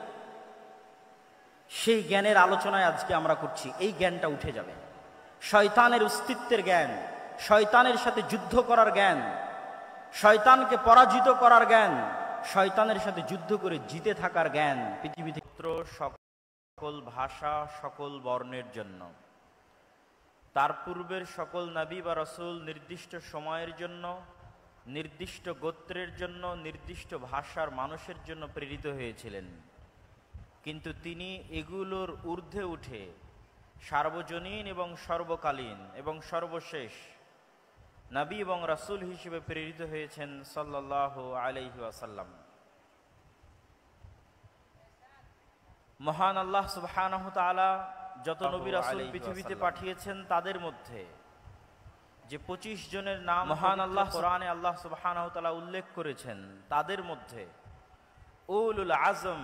সেই জ্ঞানের আলোচনায় আজকে আমরা করছি। এই জ্ঞানটা উঠে যাবে। শয়তানের অস্তিত্বের জ্ঞান, শয়তানের সাথে যুদ্ধ করার জ্ঞান, শয়তানকে পরাজিত করার জ্ঞান, শয়তানের সাথে যুদ্ধ করে জিতে থাকার জ্ঞান পৃথিবীতে সকল ভাষা, সকল বর্ণের জন্য। তার পূর্বের সকল নবী বা রাসূল নির্দিষ্ট সময়ের জন্য, নির্দিষ্ট গোত্রের জন্য, নির্দিষ্ট ভাষার মানুষের জন্য প্রেরিত হয়েছিলেন। কিন্তু তিনি এগুলোর ঊর্ধ্বে উঠে সার্বজনীন এবং সর্বকালীন এবং সর্বশেষ নবী এবং রাসূল হিসেবে প্রেরিত হয়েছেন সাল্লাল্লাহু আলাইহি ওয়াসাল্লাম। মহান আল্লাহ সুবহানাহু তাআলা যত নবী রাসূল পৃথিবীতে পাঠিয়েছেন, তাদের মধ্যে যে 25 জনের নাম মহান আল্লাহ কোরআনে আল্লাহ সুবহানাহু তাআলা উল্লেখ করেছেন, তাদের মধ্যে উলুল আজম,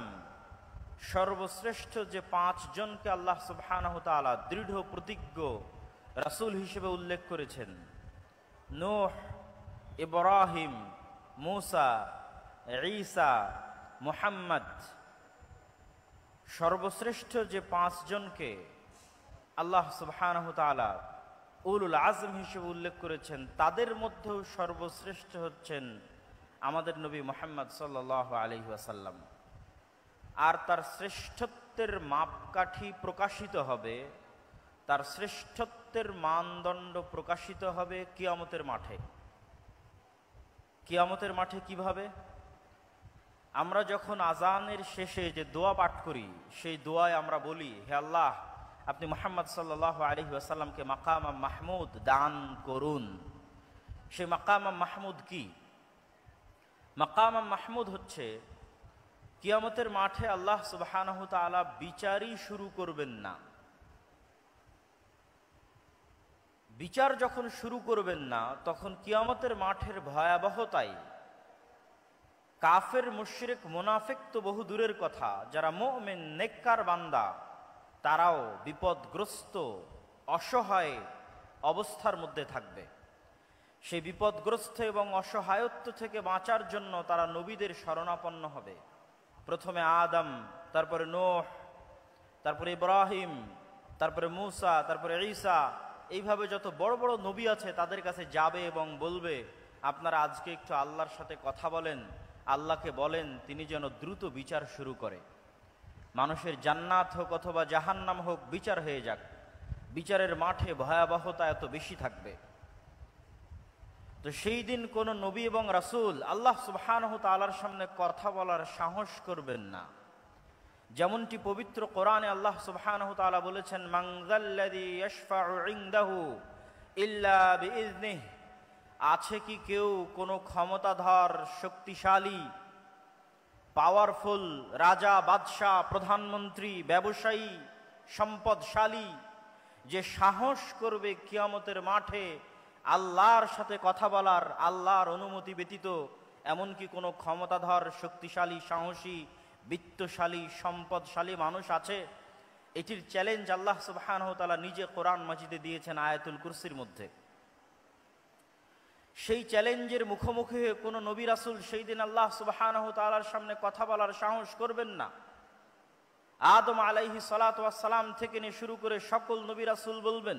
সর্বশ্রেষ্ঠ যে 5 জনকে আল্লাহ সুবহানাহু তাআলা দৃঢ় প্রতিজ্ঞ রাসূল হিসেবে উল্লেখ করেছেন, নূহ, ইব্রাহিম, মূসা, ঈসা, মুহাম্মদ, সর্বশ্রেষ্ঠ যে 5 জনকে আল্লাহ সুবহানাহু তাআলা উলুল আজম হিসেবে উল্লেখ করেছেন, তাদের মধ্যেও সর্বশ্রেষ্ঠ হচ্ছেন আমাদের নবী মুহাম্মদ সাল্লাল্লাহু আলাইহি ওয়াসাল্লাম। আর তার শ্রেষ্ঠত্বের মাপকাঠি প্রকাশিত হবে, তার শ্রেষ্ঠত্বের মানদণ্ড প্রকাশিত হবে কিয়ামতের মাঠে। কিয়ামতের মাঠে কিভাবে? আমরা যখন আজানের শেষে যে দোয়া পাঠ করি, সেই দোয়ায় আমরা বলি, হে আল্লাহ, আপনি মুহাম্মদ সাল্লাল্লাহু আলাইহি ওয়াসাল্লামকে মাকাম মাহমুদ দান করুন। সেই মাকাম মাহমুদ কি? মাকাম মাহমুদ হচ্ছে কিয়ামতের মাঠে আল্লাহ সুবহানাহু তাআলা বিচারই শুরু করবেন না। বিচার যখন শুরু করবেন না, তখন কিয়ামতের মাঠের ভয়াবহতায় কাফের, মুশরিক, মুনাফিক তো বহু দূরের কথা, যারা মুমিন নেককার বান্দা, তারাও বিপদগ্রস্ত, অসহায় অবস্থার মধ্যে থাকবে। সেই বিপদগ্রস্ত এবং অসহায়ত্ব থেকে বাঁচার জন্য তারা নবীদের শরণাপন্ন হবে। প্রথমে আদম, তারপরে নূহ, তারপরে ইব্রাহিম, তারপরে মূসা, তারপরে ঈসা, এইভাবে যত বড় বড় নবী আছে তাদের কাছে যাবে এবং বলবে, আপনারা আজকে একটু আল্লাহর সাথে কথা বলেন, আল্লাহকে বলেন তিনি যেন দ্রুত বিচার শুরু করে। মানুষের জান্নাত হোক অথবা জাহান্নাম হোক, বিচার হয়ে যাক। বিচারের মাঠে ভয়াবহতা এত বেশি থাকবে। তো সেই দিন কোন নবী এবং রাসূল আল্লাহ সুবহানাহু তাআলার সামনে কথা বলার সাহস করবেন না। যেমনটি পবিত্র কোরআনে আল্লাহ সুবহানাহু তাআলা বলেছেন, মান যাল্লাযী ইয়াশফাউ ইনদাহু ইল্লা বিইজনিহি। আছে কি কেউ কোনো ক্ষমতাধর, শক্তিশালী, পাওয়ারফুল রাজা, বাদশাহ, প্রধানমন্ত্রী, ব্যবসায়ী, সম্পদশালী, যে সাহস করবে কিয়ামতের মাঠে আল্লাহর সাথে কথা বলার, আল্লাহর অনুমতি ব্যতীত? এমনকি কোনো ক্ষমতাধর, শক্তিশালী, সাহসী, বিত্তশালী, সম্পদশালী মানুষ আছে? এটির চ্যালেঞ্জ আল্লাহ সুবহানাহু তাআলা নিজে কোরআন মাজিদে দিয়েছেন আয়াতুল কুরসির মধ্যে। সেই চ্যালেঞ্জের মুখোমুখি হয়ে কোনো নবী রাসূল সেই দিন আল্লাহ সুবহানাহু তাআলার সামনে কথা বলার সাহস করবেন না। আদম আলাইহিস সালাতু ওয়াস সালাম থেকে নিয়ে শুরু করে সকল নবী রাসূল বলবেন,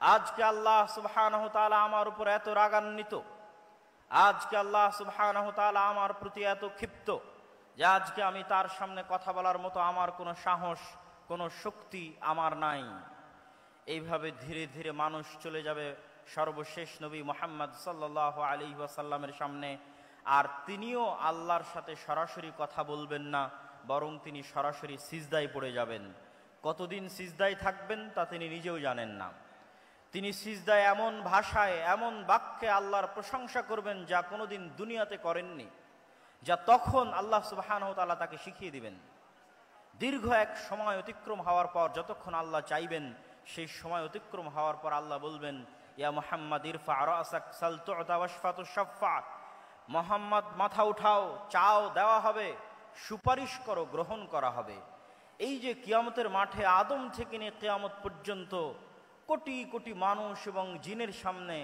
আজকে আল্লাহ সুবহানাহু ওয়া তাআলা আমার উপর এত রাগান্বিত, আজকে আল্লাহ সুবহানাহু ওয়া তাআলা আমার প্রতি এত ক্ষিপ্ত যে আজকে আমি তার সামনে কথা বলার মতো আমার কোনো সাহস, কোনো শক্তি আমার নাই। এইভাবে ধীরে ধীরে মানুষ চলে যাবে সর্বশেষ নবী মুহাম্মদ সাল্লাল্লাহু আলাইহি ওয়াসাল্লামের সামনে, আর তিনিও আল্লাহর সাথে সরাসরি কথা বলবেন না, বরং তিনি সরাসরি সিজদায় পড়ে যাবেন। কতদিন সিজদায় থাকবেন তা তিনি নিজেও জানেন না। তিনি সিজদায় এমন ভাষায়, এমন বাক্যে আল্লাহর প্রশংসা করবেন যা কোনোদিন দুনিয়াতে করেননি, যা তখন আল্লাহ সুবহানাহু ওয়া তাআলা তাকে শিখিয়ে দিবেন। দীর্ঘ এক সময় অতিক্রম হওয়ার পর, যতক্ষণ আল্লাহ চাইবেন সেই সময় অতিক্রম হওয়ার পর আল্লাহ বলবেন, ইয়া মুহাম্মদ ইরফা রাসাক সাল তু'তা ওয়াশফা তুশফা, মুহাম্মদ মাথা উঠাও, চাও দেওয়া হবে, সুপারিশ করো গ্রহণ করা হবে। এই যে কিয়ামতের মাঠে আদম থেকে নিয়ে কিয়ামত পর্যন্ত কোটি কোটি মানুষ এবং জিনের সামনে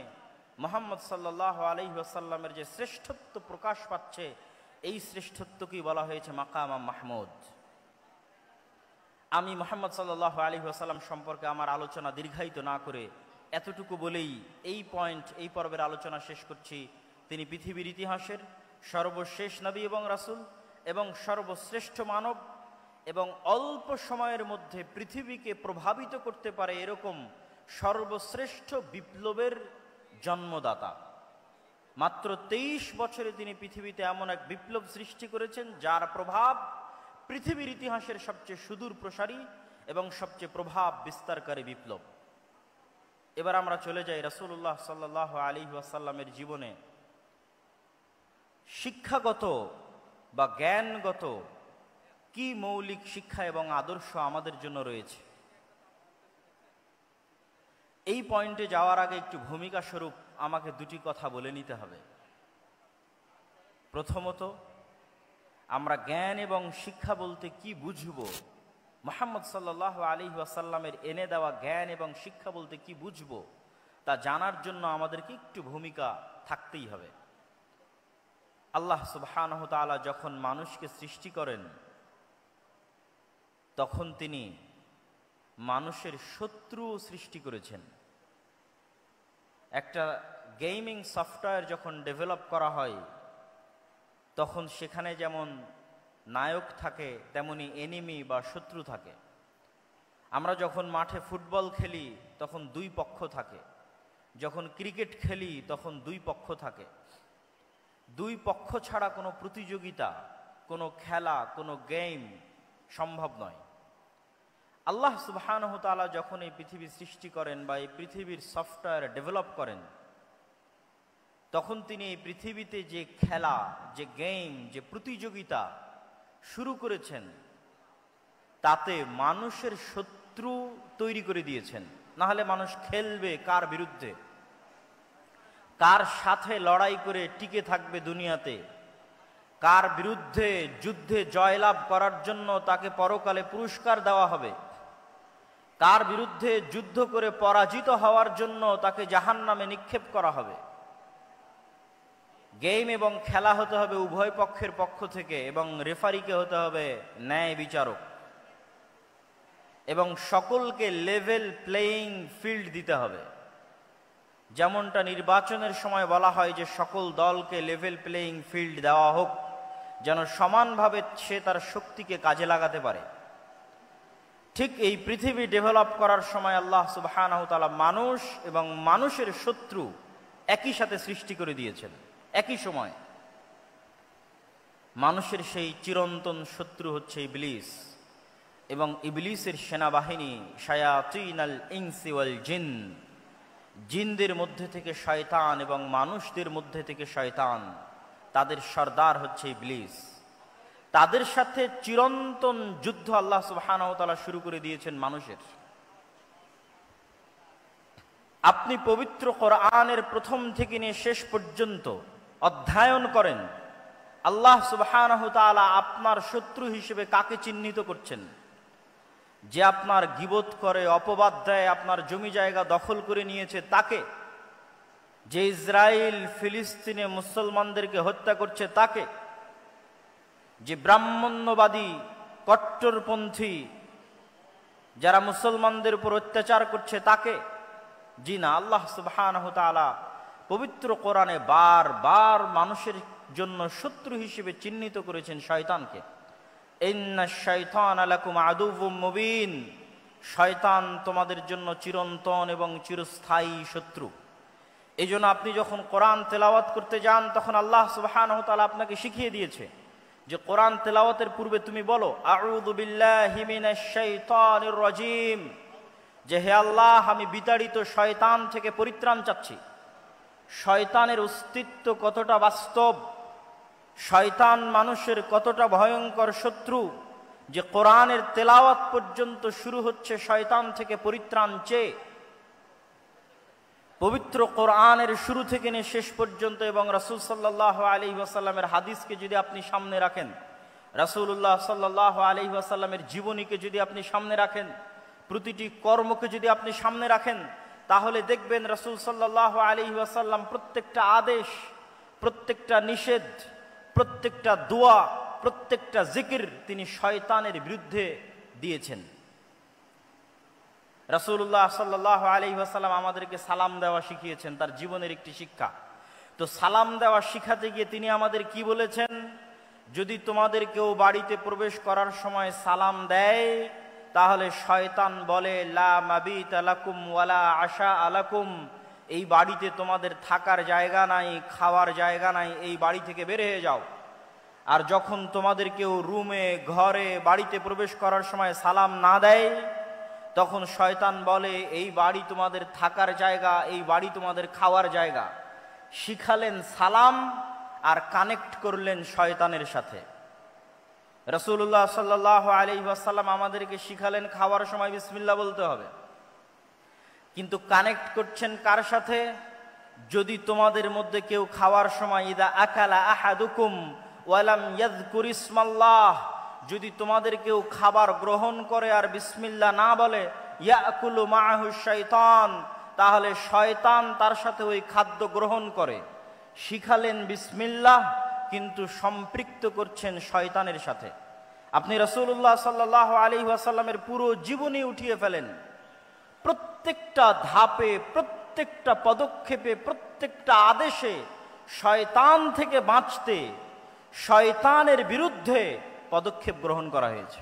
মুহাম্মদ সাল্লাল্লাহু আলাইহি ওয়াসাল্লামের যে শ্রেষ্ঠত্ব প্রকাশ পাচ্ছে, এই শ্রেষ্ঠত্বকেই বলা হয়েছে মাকাম মাহমুদ। আমি মুহাম্মদ সাল্লাল্লাহু আলাইহি ওয়াসাল্লাম সম্পর্কে আমার আলোচনা দীর্ঘায়িত না করে এতটুকু বলেই এই পর্বের আলোচনা শেষ করছি। তিনি পৃথিবীর ইতিহাসের সর্বশেষ নবী এবং রাসূল এবং সর্বশ্রেষ্ঠ মানব, এবং অল্প সময়ের মধ্যে পৃথিবীকে প্রভাবিত করতে পারে এরকম সর্বশ্রেষ্ঠ বিপ্লবের জন্মদাতা। মাত্র 23 বছরে তিনি পৃথিবীতে এমন এক বিপ্লব সৃষ্টি করেছেন যার প্রভাব পৃথিবীর ইতিহাসের সবচেয়ে সুদূর প্রসারী এবং সবচেয়ে প্রভাব বিস্তারকারী বিপ্লব। এবার আমরা চলে যাই রাসূলুল্লাহ সাল্লাল্লাহু আলাইহি ওয়াসাল্লামের জীবনে শিক্ষাগত বা জ্ঞানগত কি মৌলিক শিক্ষা এবং আদর্শ আমাদের জন্য রয়েছে। এই পয়েন্টে যাওয়ার আগে একটু ভূমিকা স্বরূপ আমাকে দুটি কথা বলে নিতে হবে। প্রথমত, আমরা জ্ঞান এবং শিক্ষা বলতে কি বুঝব, মুহাম্মদ সাল্লাল্লাহু আলাইহি ওয়াসাল্লামের এনে দেওয়া জ্ঞান এবং শিক্ষা বলতে কি বুঝব, তা জানার জন্য আমাদেরকে একটু ভূমিকা থাকতেই হবে। আল্লাহ সুবহানাহু ওয়া তাআলা যখন মানুষকে সৃষ্টি করেন, তখন তিনি মানুষের শত্রু সৃষ্টি করেছেন। একটা গেমিং সফটওয়্যার যখন ডেভেলপ করা হয়, তখন সেখানে যেমন নায়ক থাকে তেমনি এনিমি বা শত্রু থাকে। আমরা যখন মাঠে ফুটবল খেলি তখন দুই পক্ষ থাকে, যখন ক্রিকেট খেলি তখন দুই পক্ষ থাকে। দুই পক্ষ ছাড়া কোনো প্রতিযোগিতা, কোনো খেলা, কোনো গেম সম্ভব নয়। আল্লাহ সুবহানাহু ওয়া তাআলা যখন এই পৃথিবী সৃষ্টি করেন বা এই পৃথিবীর সফটওয়্যার ডেভেলপ করেন, তখন তিনি এই পৃথিবীতে যে খেলা, যে গেম, যে প্রতিযোগিতা শুরু করেছেন, তাতে মানুষের শত্রু তৈরি করে দিয়েছেন। না হলে মানুষ খেলবে কার বিরুদ্ধে, কার সাথে লড়াই করে টিকে থাকবে দুনিয়াতে, কার বিরুদ্ধে যুদ্ধে জয়লাভ করার জন্য তাকে পরকালে পুরস্কার দেওয়া হবে, কার বিরুদ্ধে যুদ্ধ করে পরাজিত হওয়ার জন্য তাকে জাহান্নামে নিক্ষেপ করা হবে। গেম এবং খেলা হতে হবে উভয় পক্ষের পক্ষ থেকে, এবং রেফারিকে হতে হবে ন্যায় বিচারক, এবং সকলকে লেভেল প্লেয়িং ফিল্ড দিতে হবে। যেমনটা নির্বাচনের সময় বলা হয় যে সকল দলকে লেভেল প্লেয়িং ফিল্ড দেওয়া হোক, যেন সমানভাবে সে তার শক্তিকে কাজে লাগাতে পারে। ঠিক এই পৃথিবী ডেভেলপ করার সময় আল্লাহ সুবহানাহু ওয়া তাআলা মানুষ এবং মানুষের শত্রু একই সাথে সৃষ্টি করে দিয়েছেন। একই সময় মানুষের সেই চিরন্তন শত্রু হচ্ছে ইবলিস, এবং ইবলিসের সেনাবাহিনী শায়াতিনাল ইনসি ওয়াল জিন, জিনদের মধ্যে থেকে শয়তান এবং মানুষদের মধ্যে থেকে শয়তান, তাদের সর্দার হচ্ছে ইবলিস। তাদের সাথে চিরন্তন যুদ্ধ আল্লাহ সুবহানাহু ওয়া তাআলা শুরু করে দিয়েছেন মানুষের। আপনি পবিত্র কোরআনের প্রথম থেকে নিয়ে শেষ পর্যন্ত অধ্যয়ন করেন, আল্লাহ সুবহানাহু ওয়া তাআলা আপনার শত্রু হিসেবে কাকে চিহ্নিত করছেন। যে আপনার গীবত করে, অপবাদ দেয়, আপনার জমি জায়গা দখল করে নিয়েছে তাকে, যে ইসরায়েল ফিলিস্তিনে মুসলমানদেরকে হত্যা করছে তাকে, যে ব্রাহ্মণ্যবাদী কট্টরপন্থী যারা মুসলমানদের উপর অত্যাচার করছে তাকে? জি না, আল্লাহ সুবহানাহু ওয়া তাআলা পবিত্র কোরআনে বারবার মানুষের জন্য শত্রু হিসেবে চিহ্নিত করেছেন শয়তানকে। ইন্নাশ শাইতানা লাকুম আদুউম মুবিন, শয়তান তোমাদের জন্য চিরন্তন এবং চিরস্থায়ী শত্রু। এই জন্য আপনি যখন কোরআন তেলাওয়াত করতে যান তখন আল্লাহ সুবহানাহু ওয়া তাআলা আপনাকে শিখিয়ে দিয়েছে যে কোরআন তেলাওয়াতের পূর্বে তুমি বলো আউযু বিল্লাহি মিনাশ শাইতানির রাজিম, যে হে আল্লাহ আমি বিতাড়িত শয়তান থেকে পরিত্রাণ চাচ্ছি। শয়তানের অস্তিত্ব কতটা বাস্তব, শয়তান মানুষের কতটা ভয়ঙ্কর শত্রু, যে কোরআনের তেলাওয়াত পর্যন্ত শুরু হচ্ছে শয়তান থেকে পরিত্রাণ চেয়ে। পবিত্র কোরআনের শুরু থেকে নিয়ে শেষ পর্যন্ত এবং রাসূল সাল্লাল্লাহু আলাইহি ওয়াসাল্লামের হাদিসকে যদি আপনি সামনে রাখেন, রাসূলুল্লাহ সাল্লাল্লাহু আলাইহি ওয়াসাল্লামের জীবনীকে যদি আপনি সামনে রাখেন, প্রতিটি কর্মকে যদি আপনি সামনে রাখেন, তাহলে দেখবেন রাসূল সাল্লাল্লাহু আলাইহি ওয়াসাল্লাম প্রত্যেকটা আদেশ, প্রত্যেকটা নিষেধ, প্রত্যেকটা দোয়া, প্রত্যেকটা জিকির তিনি শয়তানের বিরুদ্ধে দিয়েছেন। রাসূলুল্লাহ সাল্লাল্লাহু আলাইহি ওয়াসাল্লাম আমাদেরকে সালাম দেওয়া শিখিয়েছেন, তার জীবনের একটি শিক্ষা। তো সালাম দেওয়া শিখাতে গিয়ে তিনি আমাদের কি বলেছেন? যদি তোমাদের কেউ বাড়িতে প্রবেশ করার সময় সালাম দেয়, তাহলে শয়তান বলে লা মাবিতা লাকুম ওয়ালা আশা আলাকুম, এই বাড়িতে তোমাদের থাকার জায়গা নাই, খাওয়ার জায়গা নাই, এই বাড়ি থেকে বের হয়ে যাও। আর যখন তোমাদের কেউ রুমে, ঘরে, বাড়িতে প্রবেশ করার সময় সালাম না দেয়, তখন শয়তান বলে এই বাড়ি তোমাদের থাকার জায়গা, এই বাড়ি তোমাদের খাওয়ার জায়গা। শিখালেন সালাম আর কানেক্ট করলেন শয়তানের সাথে। রাসূলুল্লাহ সাল্লাল্লাহু আলাইহি ওয়াসাল্লাম আমাদেরকে শিখালেন খাওয়ার সময় বিসমিল্লাহ বলতে হবে, কিন্তু কানেক্ট করছেন কার সাথে? যদি তোমাদের মধ্যে কেউ খাওয়ার সময় ইদা আকালা আহাদুকুম ওয়ালাম ইয়াযকুর ইসমাল্লাহ, যদি তোমাদের কেউ খাবার গ্রহণ করে আর বিসমিল্লাহ না বলে, ইয়াকুলু মাআহু শাইতান, তাহলে শয়তান তার সাথে ওই খাদ্য গ্রহণ করে। শিখালেন বিসমিল্লাহ, কিন্তু সম্পৃক্ত করছেন শয়তানের সাথে। আপনি রাসূলুল্লাহ সাল্লাল্লাহু আলাইহি ওয়াসাল্লামের পুরো জীবনী উঠিয়ে ফেলেন, প্রত্যেকটা ধাপে, প্রত্যেকটা পদক্ষেপে, প্রত্যেকটা আদেশে শয়তান থেকে বাঁচতে, শয়তানের বিরুদ্ধে পদক্ষেপ গ্রহণ করা হয়েছে।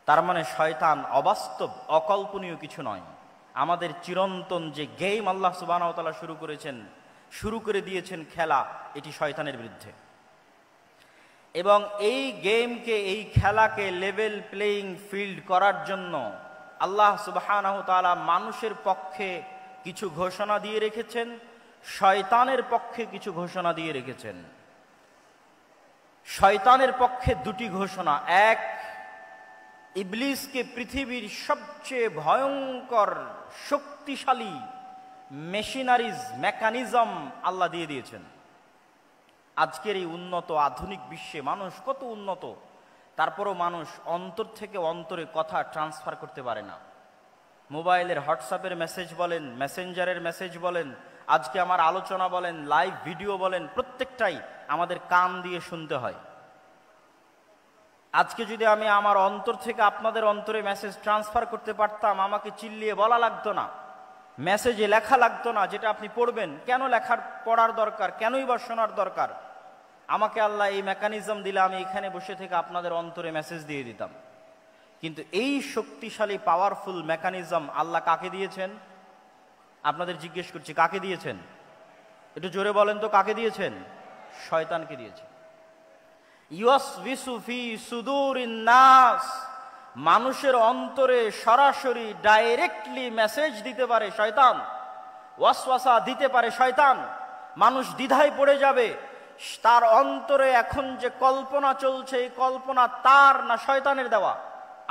তার মানে শয়তান অবাস্তব, অকল্পনীয় কিছু নয়। আমাদের চিরন্তন যে গেম আল্লাহ সুবহানাহু ওয়া তাআলা শুরু করে দিয়েছেন খেলা, এটি শয়তানের বিরুদ্ধে। এবং এই গেমকে, এই খেলাকে লেভেল প্লেয়িং ফিল্ড করার জন্য আল্লাহ সুবহানাহু ওয়া তাআলা মানুষের পক্ষে কিছু ঘোষণা দিয়ে রেখেছেন, শয়তানের পক্ষে কিছু ঘোষণা দিয়ে রেখেছেন। শয়তানের পক্ষে দুটি ঘোষণা। এক, ইবলিসকে পৃথিবীর সবচেয়ে ভয়ঙ্কর শক্তিশালী মেকানিজম আল্লাহ দিয়ে দিয়েছেন। আজকের এই উন্নত আধুনিক বিশ্বে মানুষ কত উন্নত, তারপরও মানুষ অন্তর থেকে অন্তরে কথা ট্রান্সফার করতে পারে না। মোবাইলের হোয়াটসঅ্যাপের মেসেজ বলেন, মেসেঞ্জারের মেসেজ বলেন, আজকে আমার আলোচনা বলেন, লাইভ ভিডিও বলেন, প্রত্যেকটাই আমাদের কান দিয়ে শুনতে হয়। আজকে যদি আমি আমার অন্তর থেকে আপনাদের অন্তরে মেসেজ ট্রান্সফার করতে পারতাম, আমাকে চিল্লিয়ে বলা লাগতো না, মেসেজে লেখা লাগতো না যেটা আপনি পড়বেন। কেন পড়ার দরকার? কেনই বা শোনার দরকার? আমাকে আল্লাহ এই মেকানিজম দিলে আমি এখানে বসে থেকে আপনাদের অন্তরে মেসেজ দিয়ে দিতাম। কিন্তু এই শক্তিশালী পাওয়ারফুল মেকানিজম আল্লাহ কাকে দিয়েছেন? আপনাদের জিজ্ঞেস করছি, কাকে দিয়েছেন? একটু জোরে বলেন তো, কাকে দিয়েছেন? শয়তানকে দিয়েছেন। ইউসবিসু ফি সুদুরিন নাস, মানুষের অন্তরে সরাসরি ডাইরেক্টলি মেসেজ দিতে পারে শয়তান, ওয়াসওয়াসা দিতে পারে শয়তান। মানুষ দ্বিধায় পড়ে যাবে, তার অন্তরে এখন যে কল্পনা চলছে, এই কল্পনা তার না শয়তানের দেওয়া,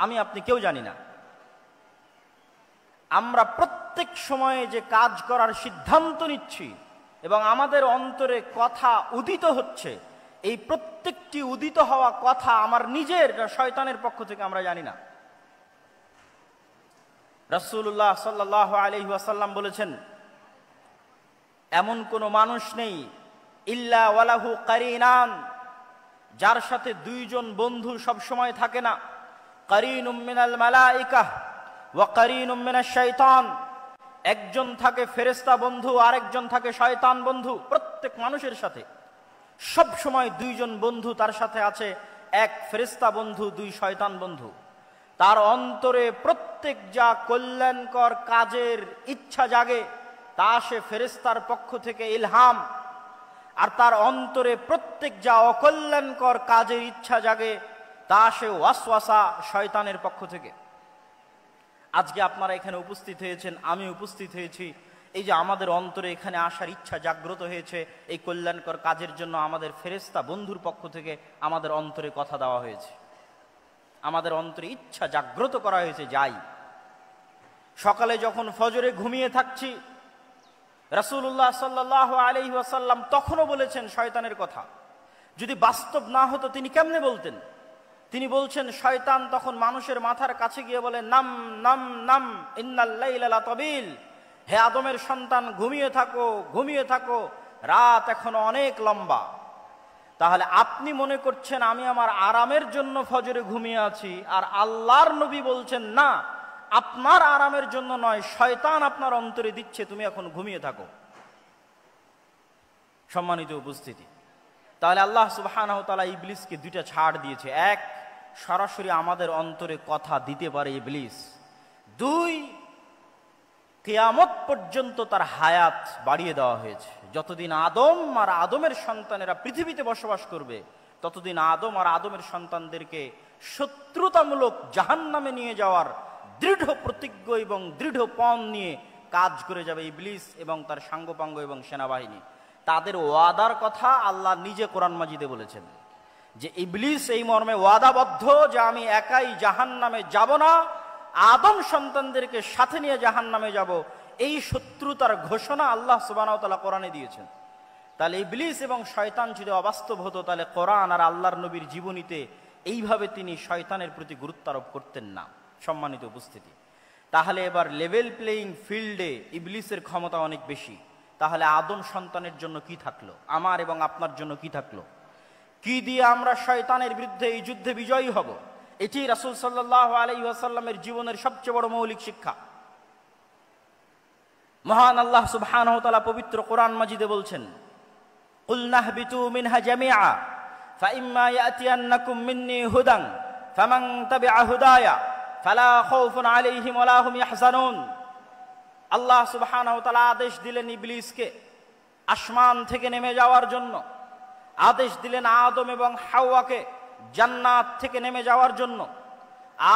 আমি আপনি কেউ জানি না। আমরা প্রত্যেক সময়ে যে কাজ করার সিদ্ধান্ত নিচ্ছি এবং আমাদের অন্তরে কথা উদিত হচ্ছে, এই প্রত্যেকটি উদিত হওয়া কথা আমার নিজের না শয়তানের পক্ষ থেকে আমরা জানি না। রাসূলুল্লাহ সাল্লাল্লাহু আলাইহি ওয়াসাল্লাম বলেছেন, এমন কোন মানুষ নেই ইল্লা ওয়ালাহু কারিনান, যার সাথে দুইজন বন্ধু সব সময় থাকে না। কারিনুম মিনাল মালাইকা ওয়া কারিনুম মিনাশ শাইতান, একজন থাকে ফেরেশতা বন্ধু, আরেকজন থাকে শয়তান বন্ধু। প্রত্যেক মানুষের সাথে সব সময় দুইজন বন্ধু তার সাথে আছে, এক ফেরেশতা বন্ধু, দুই শয়তান বন্ধু। তার অন্তরে প্রত্যেক যা কল্যাণকর কাজের ইচ্ছা জাগে তা সে ফেরেশতার পক্ষ থেকে ইলহাম, আর তার অন্তরে প্রত্যেক যা অকল্যাণকর কাজের ইচ্ছা জাগে তা সে ওয়াসওয়াসা, শয়তানের পক্ষ থেকে। আজকে আপনারা এখানে উপস্থিত হয়েছেন, আমি উপস্থিত হয়েছি, এই যে আমাদের অন্তরে এখানে আসার ইচ্ছা জাগ্রত হয়েছে, এই কল্যাণকর কাজের জন্য আমাদের ফেরেশতা বন্ধুর পক্ষ থেকে আমাদের অন্তরে কথা দেওয়া হয়েছে, আমাদের অন্তরে ইচ্ছা জাগ্রত করা হয়েছে। যাই সকালে যখন ফজরে ঘুমিয়ে থাকছি, রাসূলুল্লাহ সাল্লাল্লাহু আলাইহি ওয়াসাল্লাম তখনও বলেছেন শয়তানের কথা। যদি বাস্তব না হতো তিনি কেমনে বলতেন? তিনি বলছেন শয়তান তখন মানুষের মাথার কাছে গিয়ে বলে, নাম নাম নাম ইন্নাল লাইলা লাতাবিল, হে আদমের সন্তান ঘুমিয়ে থাকো, ঘুমিয়ে থাকো, রাত এখনো অনেক লম্বা। তাহলে আপনি মনে করছেন আমি আমার আরামের জন্য ফজরে ঘুমিয়ে আছি, আর আল্লাহর নবী বলছেন না, আপনার আরামের জন্য নয়, শয়তান আপনার অন্তরে দিচ্ছে তুমি এখন ঘুমিয়ে থাকো। সম্মানিত উপস্থিতি, তাহলে আল্লাহ সুবহানাহু ওয়া তাআলা ইবলিসকে দুইটা ছাড় দিয়েছে। এক, সরাসরি আমাদের অন্তরে কথা দিতে পারে ইবলিস। দুই, কিয়ামত পর্যন্ত তার হায়াত বাড়িয়ে দেওয়া হয়েছে। যতদিন আদম আর আদমের সন্তানেরা পৃথিবীতে বসবাস করবে, ততদিন আদম আর আদমের সন্তানদেরকে শত্রুতামূলক জাহান্নামে নিয়ে যাওয়ার দৃঢ় প্রতিজ্ঞ এবং দৃঢ় পণ নিয়ে কাজ করে যাবে ইবলিস এবং তার সাঙ্গপাঙ্গ এবং সেনাবাহিনী। তাদের ওয়াদার কথা আল্লাহ নিজে কোরআন মাজিদে বলেছেন যে ইবলিস এই মর্মে ওয়াদাবদ্ধ যে আমি একাই জাহান্নামে যাব না, আদম সন্তানদেরকে সাথে নিয়ে জাহান্নামে যাব। এই শত্রুতার ঘোষণা আল্লাহ সুবহানাহু ওয়া তাআলা কোরআনে দিয়েছেন। তাহলে ইবলিস এবং শয়তান যদি অবাস্তব হতো, তাহলে কোরআন আর আল্লাহর নবীর জীবনীতে এইভাবে তিনি শয়তানের প্রতি গুরুত্ব আরোপ করতেন না। সম্মানিত উপস্থিতি, তাহলে এবার লেভেল প্লেয়িং ফিল্ডে ইবলিসের ক্ষমতা অনেক বেশি। তাহলে আদম সন্তানের জন্য কি থাকলো, আমার এবং আপনার জন্য কি থাকলো? কি দিয়ে আমরা শয়তানের বিরুদ্ধে এই যুদ্ধে বিজয়ী হব? এটি রাসূল সাল্লাল্লাহু আলাইহি ওয়াসাল্লামের জীবনের সবচেয়ে বড় মৌলিক শিক্ষা। মহান আল্লাহ সুবহানাহু ওয়া তাআলা পবিত্র কোরআন মাজিদে বলছেন, কুল নাহবিতু মিনহা জামিআ ফাইম্মা ইয়াতিয়ান্নাকুম মিন্নী হুদান ফামান তাবিআ হুদায়া ফালা খাউফুন আলাইহিম ওয়ালা হুম ইয়াহজানুন। আল্লাহ সুবহানাহু ওয়া তাআলা আদেশ দিলেন ইবলিসকে আসমান থেকে নেমে যাওয়ার জন্য, আদেশ দিলেন আদম এবং হাওয়াকে জান্নাত থেকে নেমে যাওয়ার জন্য।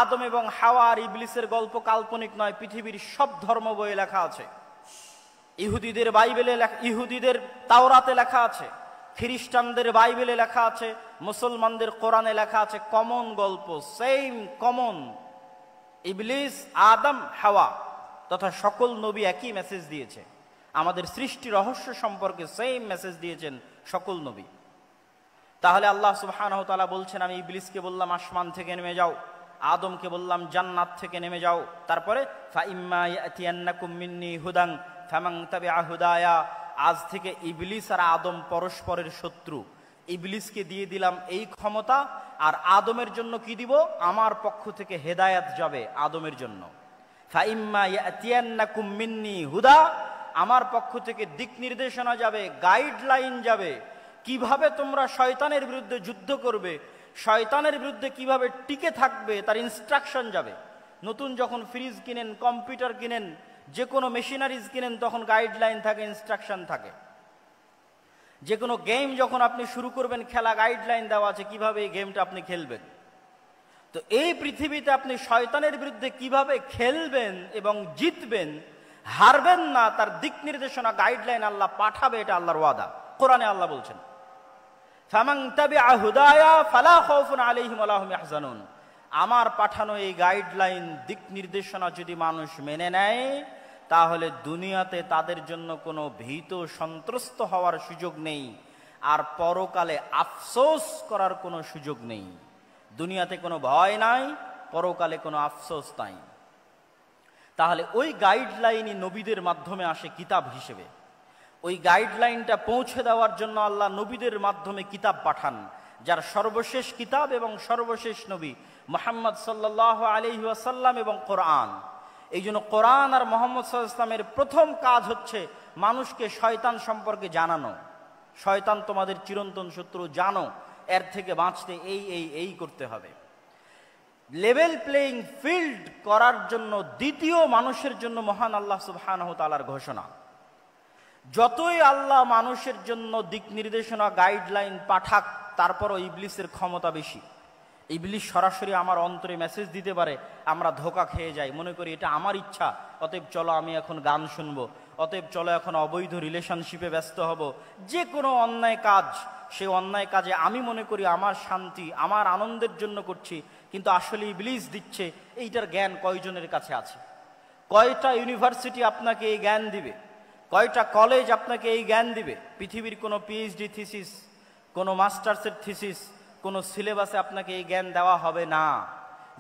আদম এবং হাওয়া আর ইবলিসের গল্প কাল্পনিক নয়, পৃথিবীর সব ধর্ম বইয়ে লেখা আছে। ইহুদিদের বাইবেলে, ইহুদিদের তাওরাতে লেখা আছে, খ্রিস্টানদের বাইবেলে লেখা আছে, মুসলমানদের কোরআনে লেখা আছে। কমন গল্প, সেম কমন। ইবলিস, আদম, হাওয়া তথা সকল নবী একই মেসেজ দিয়েছে। আমাদের সৃষ্টি রহস্য সম্পর্কে সেম মেসেজ দিয়েছেন সকল নবী। তাহলে আল্লাহ সুবহানাহু ওয়া তাআলা বলছেন, আমি ইবলিসকে বললাম আসমান থেকে নেমে যাও, আদমকে বললাম জান্নাত থেকে নেমে যাও। তারপরে ফাইম্মা ইয়াতিয়ান্নাকুম মিন্নী হুদান ফামান তাবিআ হুদায়া, আজ থেকে ইবলিস আর আদম পরস্পরের শত্রু। ইবলিসকে দিয়ে দিলাম এই ক্ষমতা, আর আদমের জন্য কি দিব? আমার পক্ষ থেকে হেদায়েত যাবে আদমের জন্য। ফাইম্মা ইয়াতিয়ান্নাকুম মিন্নী হুদা, আমার পক্ষ থেকে দিক নির্দেশনা যাবে, গাইডলাইন যাবে, কিভাবে তোমরা শয়তানের বিরুদ্ধে যুদ্ধ করবে, শয়তানের বিরুদ্ধে কিভাবে টিকে থাকবে তার ইনস্ট্রাকশন যাবে। নতুন যখন ফ্রিজ কিনেন, কম্পিউটার কিনেন, যে কোনো মেশিনারিজ কিনেন, তখন গাইডলাইন থাকে, ইনস্ট্রাকশন থাকে। যে কোনো গেম যখন আপনি শুরু করবেন খেলা, গাইডলাইন দেওয়া আছে কিভাবে এই গেমটা আপনি খেলবেন। তো এই পৃথিবীতে আপনি শয়তানের বিরুদ্ধে কিভাবে খেলবেন এবং জিতবেন, হারবেন না, তার দিক নির্দেশনা, গাইডলাইন আল্লাহ পাঠাবে। এটা আল্লাহর ওয়াদা। কোরআনে আল্লাহ বলছেন, ফামান তাবিআ হুদায়া ফালা খাউফুন আলাইহিম ওয়ালা হুম ইয়াহজানুন। আমার পাঠানো এই গাইডলাইন, দিক নির্দেশনা যদি মানুষ মেনে নেয়, তাহলে দুনিয়াতে তাদের জন্য কোনো ভীত সন্ত্রস্ত হওয়ার সুযোগ নেই, আর পরকালে আফসোস করার কোনো সুযোগ নেই। দুনিয়াতে কোনো ভয় নাই, পরকালে কোনো আফসোস নাই। তাহলে ওই গাইডলাইনই নবীদের মাধ্যমে আসে কিতাব হিসেবে। ওই গাইডলাইনটা পৌঁছে দেওয়ার জন্য আল্লাহ নবীদের মাধ্যমে কিতাব পাঠান, যার সর্বশেষ কিতাব এবং সর্বশেষ নবী মুহাম্মদ সাল্লাল্লাহু আলাইহি ওয়াসাল্লাম এবং কোরআন। এই জন্য কোরআন আর মুহাম্মদ সাল্লাল্লাহু আলাইহি ওয়াসাল্লামের প্রথম কাজ হচ্ছে মানুষকে শয়তান সম্পর্কে জানানো। শয়তান তোমাদের চিরন্তন শত্রু, জানো, এর থেকে বাঁচতে এই করতে হবে। লেভেল প্লেইং ফিল্ড করার জন্য দ্বিতীয় মানুষের জন্য মহান আল্লাহ সুবহানাহু ওয়া তাআলার ঘোষণা। যতই আল্লাহ মানুষের জন্য দিক নির্দেশনা গাইডলাইন পাঠাক, তারপরও ইবলিসের ক্ষমতা বেশি। ইবলিস সরাসরি আমার অন্তরে মেসেজ দিতে পারে, আমরা ধোঁকা খেয়ে যাই, মনে করি এটা আমার ইচ্ছা, অতএব চলো আমি এখন গান শুনবো, অতএব চলো এখন অবৈধ রিলেশনশিপে ব্যস্ত হব। যে কোনো অন্যায় কাজ, সেই অন্যায় কাজে আমি মনে করি আমার শান্তি, আমার আনন্দের জন্য করছি, কিন্তু আসলে ইবলিস দিচ্ছে। এইটার জ্ঞান কয়জনের কাছে আছে? কয়টা ইউনিভার্সিটি আপনাকে এই জ্ঞান দিবে? কয়টা কলেজ আপনাকে এই জ্ঞান দিবে? পৃথিবীর কোনো পিএইচডি থিসিস, কোনো মাস্টার্সের থিসিস, কোনো সিলেবাসে আপনাকে এই জ্ঞান দেওয়া হবে না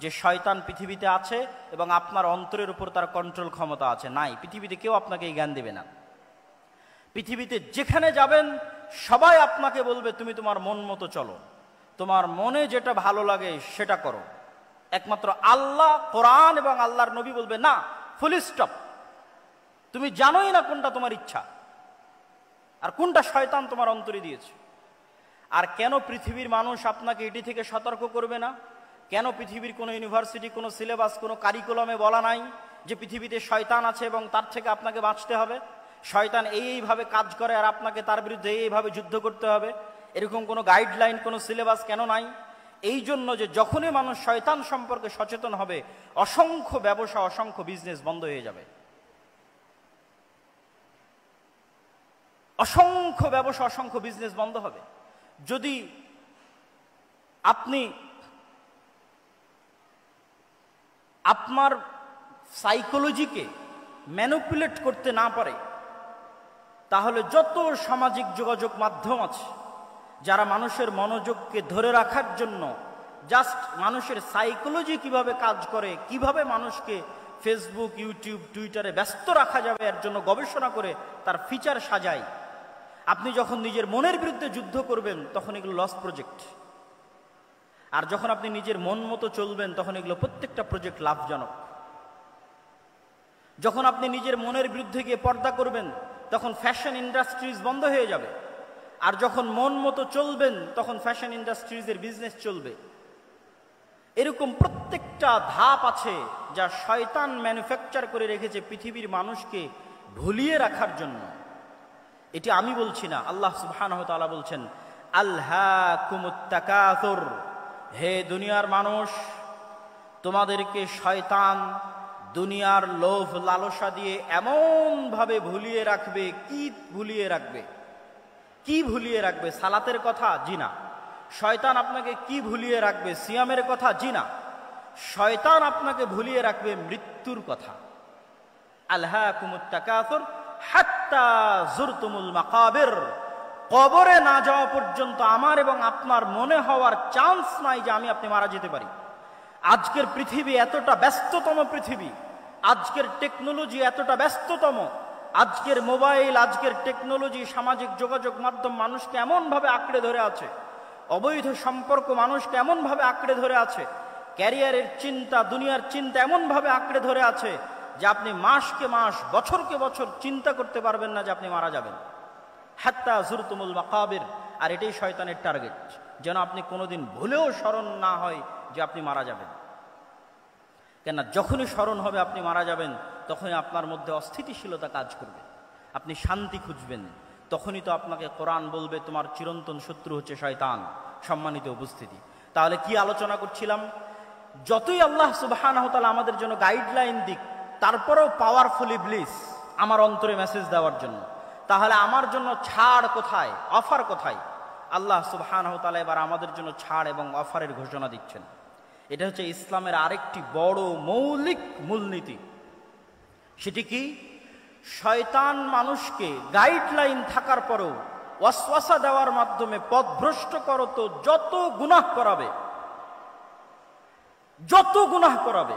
যে শয়তান পৃথিবীতে আছে এবং আপনার অন্তরের উপর তার কন্ট্রোল ক্ষমতা আছে। নাই, পৃথিবীতে কেউ আপনাকে এই জ্ঞান দেবে না। পৃথিবীতে যেখানে যাবেন সবাই আপনাকে বলবে তুমি তোমার মন মতো চলো, তোমার মনে যেটা ভালো লাগে সেটা করো। একমাত্র আল্লাহ, কোরআন এবং আল্লাহর নবী বলবে না, ফুল স্টপ। তুমি জানোই না কোনটা তোমার ইচ্ছা আর কোনটা শয়তান তোমার অন্তরে দিয়েছে। আর কেন পৃথিবীর মানুষ আপনাকে এটি থেকে সতর্ক করবে না? কেন পৃথিবীর কোনো ইউনিভার্সিটি, কোনো সিলেবাস, কোনো কারিকুলামে বলা নাই যে পৃথিবীতে শয়তান আছে এবং তার থেকে আপনাকে বাঁচতে হবে? শয়তান এইভাবে কাজ করে আর আপনাকে তার বিরুদ্ধে এইভাবে যুদ্ধ করতে হবে, এরকম কোনো গাইডলাইন, কোনো সিলেবাস কেন নাই? এই জন্য যে যখনই মানুষ শয়তান সম্পর্কে সচেতন হবে, অসংখ্য ব্যবসা, অসংখ্য বিজনেস বন্ধ হয়ে যাবে। অসংখ্য ব্যবসা, অসংখ্য বিজনেস বন্ধ হবে। যদি আপনি আপনার সাইকোলজিকে ম্যানিপুলেট করতে না পারে, তাহলে যত সামাজিক যোগাযোগ মাধ্যম আছে যারা মানুষের মনোযোগকে ধরে রাখার জন্য জাস্ট মানুষের সাইকোলজি কিভাবে কাজ করে, কিভাবে মানুষকে ফেসবুক, ইউটিউব, টুইটারে ব্যস্ত রাখা যাবে এর জন্য গবেষণা করে তার ফিচার সাজায়, আপনি যখন নিজের মনের বিরুদ্ধে যুদ্ধ করবেন তখন এগুলো লস প্রজেক্ট। আর যখন আপনি নিজের মন মতো চলবেন তখন এগুলো প্রত্যেকটা প্রজেক্ট লাভজনক। যখন আপনি নিজের মনের বিরুদ্ধে গিয়ে পর্দা করবেন তখন ফ্যাশন ইন্ডাস্ট্রিজ বন্ধ হয়ে যাবে। আর যখন মন মতো চলবেন তখন ফ্যাশন ইন্ডাস্ট্রিজের বিজনেস চলবে। এরকম প্রত্যেকটা ধাপ আছে যা শয়তান ম্যানুফ্যাকচার করে রেখেছে পৃথিবীর মানুষকে ভুলিয়ে রাখার জন্য। এটি আমি বলছি না, আল্লাহ সুবহানাহু ওয়া তাআলা বলছেন, আলহাকুমুত তাকাসুর, হে দুনিয়ার মানুষ, তোমাদেরকে শয়তান দুনিয়ার লোভ লালসা দিয়ে এমন ভাবে ভুলিয়ে রাখবে। কি ভুলিয়ে রাখবে? কি ভুলিয়ে রাখবে? সালাতের কথা? জি না। শয়তান আপনাকে কি ভুলিয়ে রাখবে? সিয়ামের কথা? জি না। শয়তান আপনাকে ভুলিয়ে রাখবে মৃত্যুর কথা। আলহাকুমুত তাকাসুর হাত্তা যুরতুমুল মাকাবির, কবরে না যাওয়া পর্যন্ত আমার এবং আপনার মনে হওয়ার চান্স নাই যে আমি আপনি মারা যেতে পারি। আজকের পৃথিবী এতটা ব্যস্ততম পৃথিবী, আজকের টেকনোলজি এতটা ব্যস্ততম, আজকের মোবাইল, আজকের টেকনোলজি, সামাজিক যোগাযোগ মাধ্যম মানুষকে এমনভাবে আঁকড়ে ধরে আছে, অবৈধ সম্পর্ক মানুষকে এমনভাবে আঁকড়ে ধরে আছে, ক্যারিয়ারের চিন্তা, দুনিয়ার চিন্তা এমনভাবে আঁকড়ে ধরে আছে যে আপনি মাসকে মাস, বছরকে বছর চিন্তা করতে পারবেন না যে আপনি মারা যাবেন। হাত্তা যুরতুমুল মাকাবির। আর এটাই শয়তানের টার্গেট, যেন আপনি কোনোদিন ভুলেও স্মরণ না হয় যে আপনি মারা যাবেন। কেননা যখনই স্মরণ হবে আপনি মারা যাবেন, তখনই আপনার মধ্যে অস্থিতিশীলতা কাজ করবে, আপনি শান্তি খুঁজবেন। তখনই তো আপনাকে কোরআন বলবে তোমার চিরন্তন শত্রু হচ্ছে শয়তান। সম্মানিত উপস্থিতি, তাহলে কি আলোচনা করছিলাম? যতই আল্লাহ সুবহানাহু ওয়া তাআলা আমাদের জন্য গাইডলাইন দিক, তারপরেও পাওয়ারফুল ইবলিস আমার অন্তরে মেসেজ দেওয়ার জন্য। তাহলে আমার জন্য ছাড় কোথায়, অফার কোথায়? আল্লাহ সুবহানাহু ওয়া তাআলা এবার আমাদের জন্য ছাড় এবং অফারের ঘোষণা দিচ্ছেন। এটা হচ্ছে ইসলামের আরেকটি বড় মৌলিক মূলনীতি। সেটি কি? শয়তান মানুষকে গাইডলাইন থাকার পরেও ওয়াসওয়াসা দেওয়ার মাধ্যমে পথভ্রষ্ট করতো যত গুনাহ করাবে, যত গুনাহ করাবে,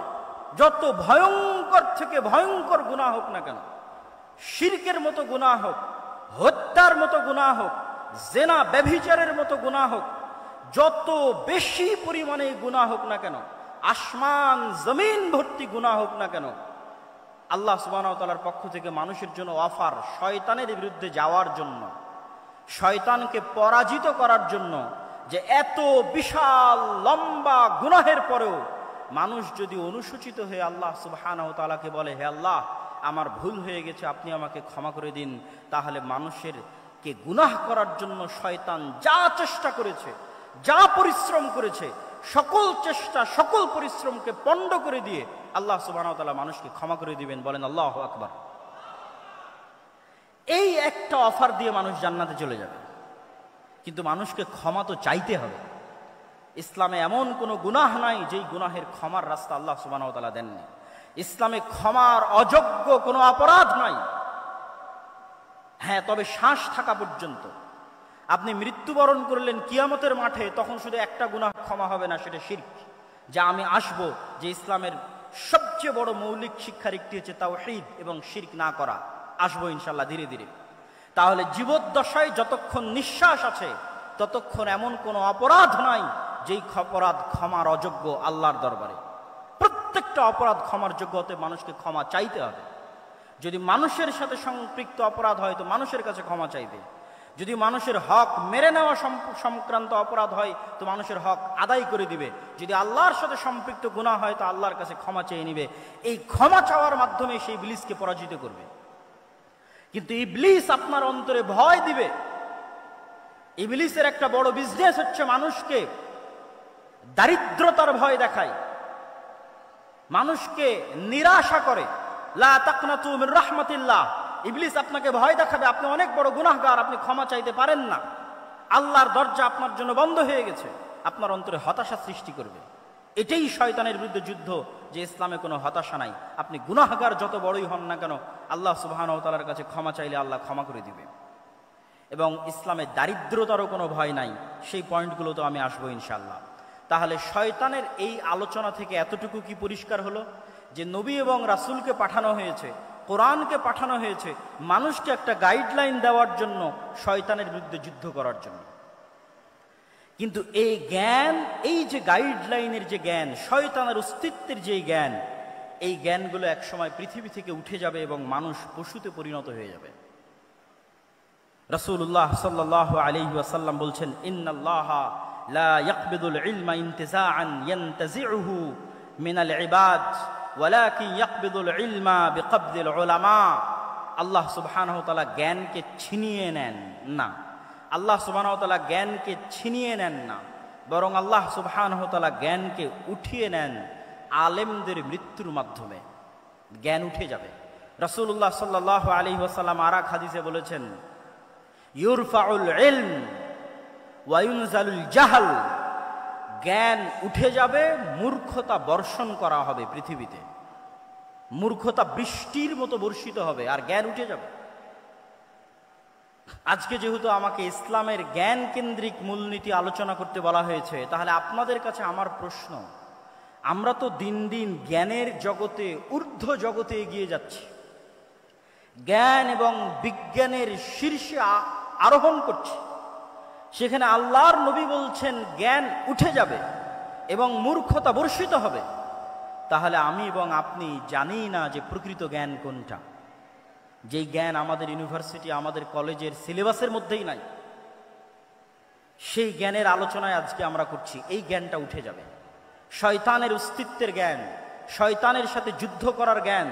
যত ভয়ঙ্কর থেকে ভয়ঙ্কর গুনাহ হোক না কেন, শিরকের মতো গুনাহ হোক, হত্যার মতো গুনাহ হোক, জেনা ব্যভিচারের মতো গুনাহ হোক, যত বেশি পরিমাণে গুনাহ হোক না কেন, আসমান জমিন ভর্তি গুনাহ হোক না কেন, আল্লাহ সুবহানাহু ওয়া তাআলার পক্ষ থেকে মানুষের জন্য অফার শয়তানের বিরুদ্ধে যাওয়ার জন্য, শয়তানকে পরাজিত করার জন্য, যে এত বিশাল লম্বা গুনাহের পরেও মানুষ যদি অনুসূচিত হয়ে আল্লাহ সুবহানাহু ওয়া তাআলাকে বলে, হে আল্লাহ আমার ভুল হয়ে গেছে, আপনি আমাকে ক্ষমা করে দিন, তাহলে মানুষের কে গুনাহ করার জন্য শয়তান যা চেষ্টা করেছে, যা পরিশ্রম করেছে, সকল চেষ্টা সকল পরিশ্রমকে পণ্ড করে দিয়ে আল্লাহ সুবহানাহু ওয়া তাআলা মানুষকে ক্ষমা করে দিবেন। বলেন আল্লাহু আকবার। এই একটা অফার দিয়ে মানুষ জান্নাতে চলে যাবে, কিন্তু মানুষকে ক্ষমা তো চাইতে হবে। ইসলামে এমন কোনো গুনাহ নাই যেই গুনাহের ক্ষমার রাস্তা আল্লাহ সুবহানাহু ওয়া তাআলা দেননি। ইসলামে ক্ষমার অযোগ্য কোনো অপরাধ নাই। হ্যাঁ, তবে শ্বাস থাকা পর্যন্ত, আপনি মৃত্যুবরণ করলেন কিয়ামতের মাঠে, তখন শুধু একটা গুনাহ ক্ষমা হবে না, সেটা শিরক। যা আমি আসবো, যে ইসলামের সবচেয়ে বড় মৌলিক শিক্ষার একটি হচ্ছে তাওহীদ এবং শিরক না করা, আসবো ইনশাআল্লাহ ধীরে ধীরে। তাহলে জীবদ্দশায় যতক্ষণ নিঃশ্বাস আছে ততক্ষণ এমন কোনো অপরাধ নাই যেই অপরাধ ক্ষমার অযোগ্য আল্লাহর দরবারে। প্রত্যেকটা অপরাধ ক্ষমার যোগ্য হতে মানুষকে ক্ষমা চাইতে হবে। যদি মানুষের সাথে সম্পৃক্ত অপরাধ হয় তো মানুষের কাছে ক্ষমা চাইবে, যদি মানুষের হক মেরে নেওয়া সংক্রান্ত অপরাধ হয় তো মানুষের হক আদায় করে দিবে, যদি আল্লাহর সাথে সম্পৃক্ত গুনাহ হয় তো আল্লাহর কাছে ক্ষমা চেয়ে নিবে। এই ক্ষমা চাওয়ার মাধ্যমে সেই ইবলিসকে পরাজিত করবে। কিন্তু ইবলিস আপনার অন্তরে ভয় দিবে। ইবলিসের একটা বড় বিজনেস হচ্ছে মানুষকে দারিদ্রতার ভয় দেখায়, মানুষকে নিরাশা করে। লা তাকনাতু মির রাহমাতিল্লাহ। ইবলিস আপনাকে ভয় দেখাবে, আপনি অনেক বড় গুনাহগার, আপনি ক্ষমা চাইতে পারেন না, আল্লাহর দরজা আপনার জন্য বন্ধ হয়ে গেছে, আপনার অন্তরে হতাশা সৃষ্টি করবে। এটাই শয়তানের বিরুদ্ধে যুদ্ধ, যে ইসলামে কোনো হতাশা নাই। আপনি গুনাহগার যত বড়ই হন না কেন, আল্লাহ সুবহানাহু ওয়া তাআলার কাছে ক্ষমা চাইলে আল্লাহ ক্ষমা করে দিবে। এবং ইসলামে দারিদ্রতারও কোনো ভয় নাই। সেই পয়েন্টগুলো তো আমি আসবো ইনশাআল্লাহ। তাহলে শয়তানের এই আলোচনা থেকে এতটুকু কি পরিষ্কার হলো, যে নবী এবং রাসূলকে পাঠানো হয়েছে, কোরআনকে পাঠানো হয়েছে মানুষকে একটা গাইডলাইন দেওয়ার জন্য, শয়তানের বিরুদ্ধে যুদ্ধ করার জন্য। কিন্তু এই জ্ঞান, এই যে গাইডলাইনের যে জ্ঞান, শয়তানের অস্তিত্বের যে জ্ঞান, এই জ্ঞানগুলো একসময় পৃথিবী থেকে উঠে যাবে এবং মানুষ পশুতে পরিণত হয়ে যাবে। রাসূলুল্লাহ সাল্লাল্লাহু আলাইহি ওয়াসাল্লাম বলছেন, ইন্নাল্লাহা লা ইয়াকবিদুল ইলমা ইনতিজাআন ইয়ানতাজিউহু মিনাল ইবাদ ওয়ালাকিন ইয়াকবিদুল ইলমা বিকবদিল উলামা। আল্লাহ সুবহানাহু ওয়া তাআলা জ্ঞানকে ছিনিয়ে নেন না, আল্লাহ সুবহানাহু ওয়া তাআলা জ্ঞানকে ছিনিয়ে নেন না, বরং আল্লাহ সুবহানাহু ওয়া তাআলা জ্ঞানকে উঠিয়ে নেন আলেমদের মৃত্যুর মাধ্যমে। জ্ঞান উঠে যাবে। রাসূলুল্লাহ সাল্লাল্লাহু আলাইহি ওয়াসাল্লাম আরেক হাদিসে বলেছেন, ইউরফাউল ইলম ওয়া ইউনজালুল জাহল। জ্ঞান উঠে যাবে, মূর্খতা বর্ষণ করা হবে পৃথিবীতে, মূর্খতা বৃষ্টির মতো বর্ষিত হবে, আর জ্ঞান উঠে যাবে। আজকে যেহেতু আমাকে ইসলামের জ্ঞান কেন্দ্রিক মূলনীতি আলোচনা করতে বলা হয়েছে, তাহলে আপনাদের কাছে আমার প্রশ্ন, আমরা তো দিন দিন জ্ঞানের জগতে, ঊর্ধ্ব জগতে এগিয়ে যাচ্ছি, জ্ঞান এবং বিজ্ঞানের শীর্ষে আরোহণ করছি, সেখানে আল্লাহর নবী বলছেন জ্ঞান উঠে যাবে এবং মূর্খতা বর্ষিত হবে। তাহলে আমি এবং আপনি জানি না যে প্রকৃত জ্ঞান কোনটা, যেই জ্ঞান আমাদের ইউনিভার্সিটি, আমাদের কলেজের সিলেবাসের মধ্যেই নাই, সেই জ্ঞানের আলোচনায় আজকে আমরা করছি। এই জ্ঞানটা উঠে যাবে। শয়তানের অস্তিত্বের জ্ঞান, শয়তানের সাথে যুদ্ধ করার জ্ঞান,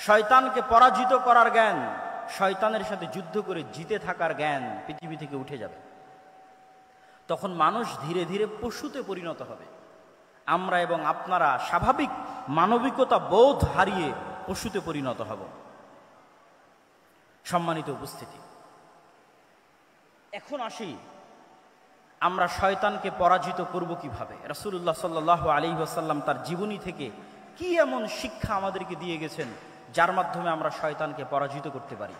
শয়তানকে পরাজিত করার জ্ঞান, শয়তানের সাথে যুদ্ধ করে জিতে থাকার জ্ঞান পৃথিবী থেকে উঠে যাবে। তখন মানুষ ধীরে ধীরে পশুতে পরিণত হবে। আমরা এবং আপনারা স্বাভাবিক মানবিকতা বোধ হারিয়ে পশুতে পরিণত হব। সম্মানিত উপস্থিতি, এখন আসি আমরা শয়তানকে পরাজিত করব কিভাবে। রাসূলুল্লাহ সাল্লাল্লাহু আলাইহি ওয়াসাল্লাম তার জীবনী থেকে কি এমন শিক্ষা আমাদেরকে দিয়ে গেছেন যার মাধ্যমে আমরা শয়তানকে পরাজিত করতে পারি।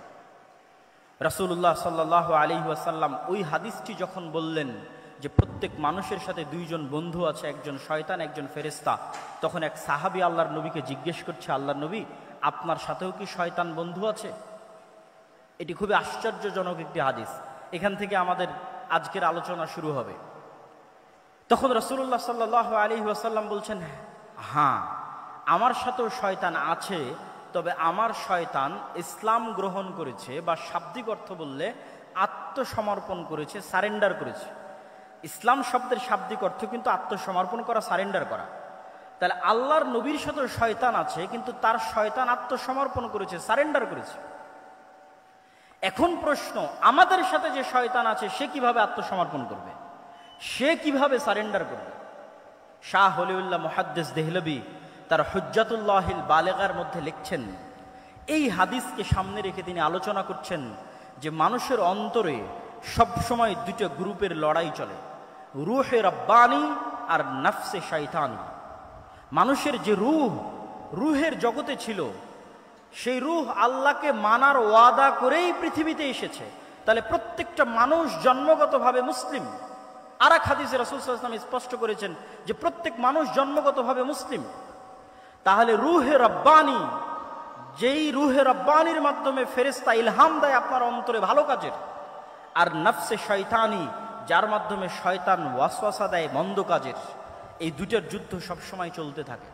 রাসূলুল্লাহ সাল্লাল্লাহু আলাইহি ওয়াসাল্লাম ওই হাদিসটি যখন বললেন যে প্রত্যেক মানুষের সাথে দুইজন বন্ধু আছে, একজন শয়তান, একজন ফেরেশতা, তখন এক সাহাবী আল্লাহর নবীকে জিজ্ঞেস করছে, আল্লাহর নবী, আপনার সাথেও কি শয়তান বন্ধু আছে? এটি খুবই আশ্চর্যজনক একটি হাদিস। এখান থেকে আমাদের আজকের আলোচনা শুরু হবে। তখন রাসূলুল্লাহ সাল্লাল্লাহু আলাইহি ওয়াসাল্লাম বলছেন, হ্যাঁ আমার সাথেও শয়তান আছে, তবে আমার শয়তান ইসলাম গ্রহণ করেছে, বা শাব্দিক অর্থ বললে আত্মসমর্পণ করেছে, সারেন্ডার করেছে। ইসলাম শব্দের শাব্দিক অর্থ কিন্তু আত্মসমর্পণ করা, সারেন্ডার করা। তাহলে আল্লাহর নবীর সাথেও শয়তান আছে, কিন্তু তার শয়তান আত্মসমর্পণ করেছে, সারেন্ডার করেছে। এখন প্রশ্ন, আমাদের সাথে যে শয়তান আছে সে কিভাবে আত্মসমর্পণ করবে, সে কিভাবে সারেন্ডার করবে? শাহ ওলিউল্লাহ মুহাদ্দিস দেহলভী তার হুজ্জাতুল্লাহিল বালেগার মধ্যে লিখছেন, এই হাদিসকে সামনে রেখে তিনি আলোচনা করছেন যে মানুষের অন্তরে সবসময় দুটো গ্রুপের লড়াই চলে, রূহে রব্বানি আর নফসে শয়তানি। মানুষের যে রুহের জগতে ছিল, সেই রুহ আল্লাহকে মানার ওয়াদা করেই পৃথিবীতে এসেছে। তাহলে প্রত্যেকটা মানুষ জন্মগতভাবে মুসলিম। আর এক হাদিসে রাসূল সাল্লাল্লাহু আলাইহি ওয়াসাল্লাম স্পষ্ট করেছেন যে প্রত্যেক মানুষ জন্মগতভাবে মুসলিম। তাহলে রুহে রব্বানি, যেই রুহে রব্বানির মাধ্যমে ফেরেশতা ইলহাম দেয় আপনার অন্তরে ভালো কাজের, আর নফসে শয়তানি, যার মাধ্যমে শয়তান ওয়াসওয়াসা দেয় মন্দ কাজের, এই দুটোর যুদ্ধ সবসময় চলতে থাকে।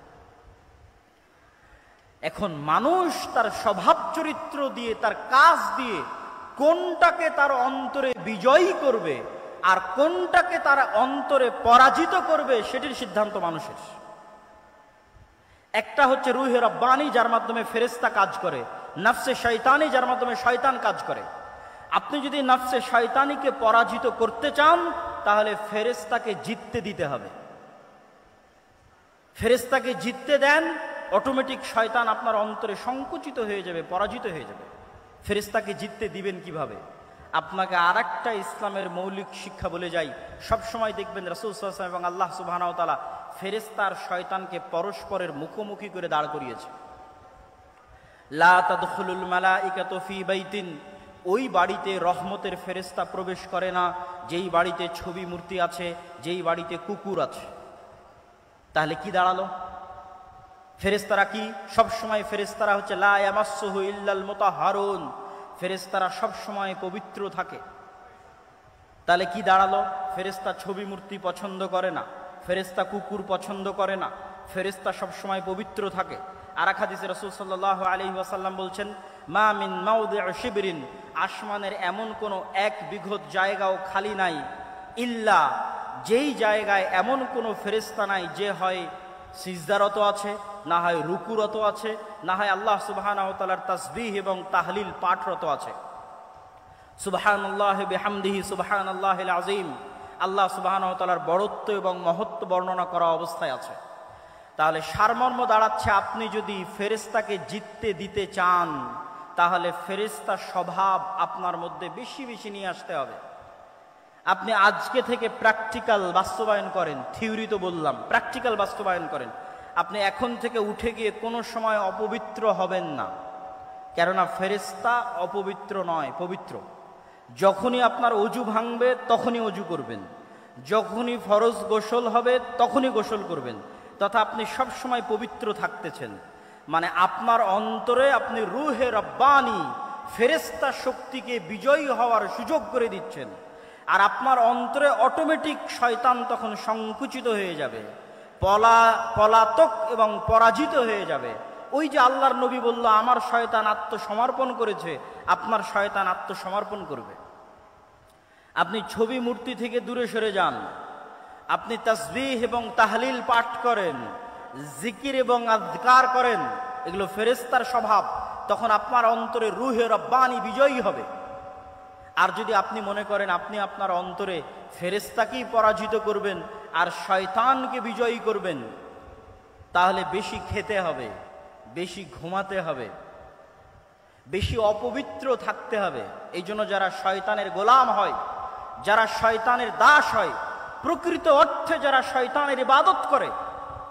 এখন মানুষ তার স্বভাব চরিত্র দিয়ে, তার কাজ দিয়ে কোনটাকে তার অন্তরে বিজয়ী করবে আর কোনটাকে তার অন্তরে পরাজিত করবে, সেটির সিদ্ধান্ত মানুষের। একটা হচ্ছে রুহে রব্বানি, যার মাধ্যমে ফেরেশতা কাজ করে, নফসে শয়তানি, যার মাধ্যমে শয়তান কাজ করে। আপনি যদি নফসে শয়তানিকে পরাজিত করতে চান, তাহলে ফেরেশতাকে জিততে দিতে হবে। ফেরেশতাকে জিততে দেন, অটোমেটিক শয়তান আপনার অন্তরে সংকুচিত হয়ে যাবে, পরাজিত হয়ে যাবে। ফেরেশতাকে জিততে দিবেন কিভাবে? আপনাকে আরেকটা ইসলামের মৌলিক শিক্ষা বলে যাই। সবসময় দেখবেন রাসূল সাল্লাল্লাহু আলাইহি ওয়াসাল্লাম এবং আল্লাহ সুবহানাহু ওয়া তাআলা ফেরেশতা আর শয়তানকে পরস্পরের মুখোমুখি করে দাঁড় করিয়েছে। লা তাদখুলুল মালাইকাতু ফি বাইতিন, ওই বাড়িতে রহমতের ফেরেশতা প্রবেশ করে না যেই বাড়িতে ছবি মূর্তি আছে, যেই বাড়িতে কুকুর আছে। তাহলে কি দাঁড়ালো? ফেরেশতারা কি সবসময়? ফেরেশতারা হচ্ছে লা ইয়ামাসসুহু ইল্লাল মুতাহহারুন, ফেরেশতারা সবসময় পবিত্র থাকে। তাহলে কি দাঁড়ালো? ফেরেশতা ছবি মূর্তি পছন্দ করে না, ফেরেশতা কুকুর পছন্দ করে না, ফেরেশতা সবসময় পবিত্র থাকে। আর এক হাদিসে রাসূল সাল্লাল্লাহু আলাইহি ওয়াসাল্লাম বলছেন, মা মিন মাওদিউ শিবরিন, আসমানের এমন কোনো এক বিঘত জায়গাও খালি নাই, ইল্লা, যেই জায়গায় এমন কোনো ফেরেশতা নাই যে হয় সিজদারত আছে, না হয় রুকুরত আছে, না হয় আল্লাহ সুবহানাহু ওয়া তাআলার তাসবিহ এবং তাহলিল পাঠরত আছে। সুবহানাল্লাহি বিহামদিহি সুবহানাল্লাহিল আযীম, আল্লাহ সুবহানাহু ওয়া তাআলার বড়ত্ব এবং মহত্ব বর্ণনা করা অবস্থায় আছে। তাহলে সারমর্ম দাঁড়াচ্ছে, আপনি যদি ফেরেশতাকে জিততে দিতে চান, তাহলে ফেরেশতার স্বভাব আপনার মধ্যে বেশি বেশি নিয়ে আসতে হবে। আপনি আজকে থেকে প্র্যাকটিক্যাল বাস্তবায়ন করেন, থিওরি তো বললাম, প্র্যাকটিক্যাল বাস্তবায়ন করেন। আপনি এখন থেকে উঠে গিয়ে কোনো সময় অপবিত্র হবেন না, কেননা ফেরেশতা অপবিত্র নয়, পবিত্র। যখনই আপনার অজু ভাঙবে তখনই অজু করবেন, যখনই ফরজ গোসল হবে তখনই গোসল করবেন, তথা আপনি সব সময় পবিত্র থাকতেছেন। মানে আপনার অন্তরে আপনি রুহে রব্বানি, ফেরেশতা শক্তিকে বিজয়ী হওয়ার সুযোগ করে দিচ্ছেন। আর আপনার অন্তরে অটোমেটিক শয়তান তখন সংকুচিত হয়ে যাবে, পলাতক এবং পরাজিত হয়ে যাবে। ওই যে আল্লাহর নবী বলল, আমার শয়তান আত্মসমর্পণ করেছে, আপনার শয়তান আত্মসমর্পণ করবে। আপনি ছবি মূর্তি থেকে দূরে সরে যান, আপনি তাসবিহ এবং তাহলিল পাঠ করেন, জিকির এবং আযকার করেন, এগুলো ফেরেশতার স্বভাব। তখন আপনার অন্তরে রুহে রব্বানি বিজয়ী হবে। আর যদি আপনি মনে করেন আপনি আপনার অন্তরে ফেরেশতাকেই পরাজিত করবেন আর শয়তানকে বিজয়ী করবেন, তাহলে বেশি খেতে হবে, বেশি ঘুমাতে হবে, বেশি অপবিত্র থাকতে হবে। এই জন্য যারা শয়তানের গোলাম হয়, যারা শয়তানের দাস হয়, প্রকৃত অর্থে যারা শয়তানের ইবাদত করে,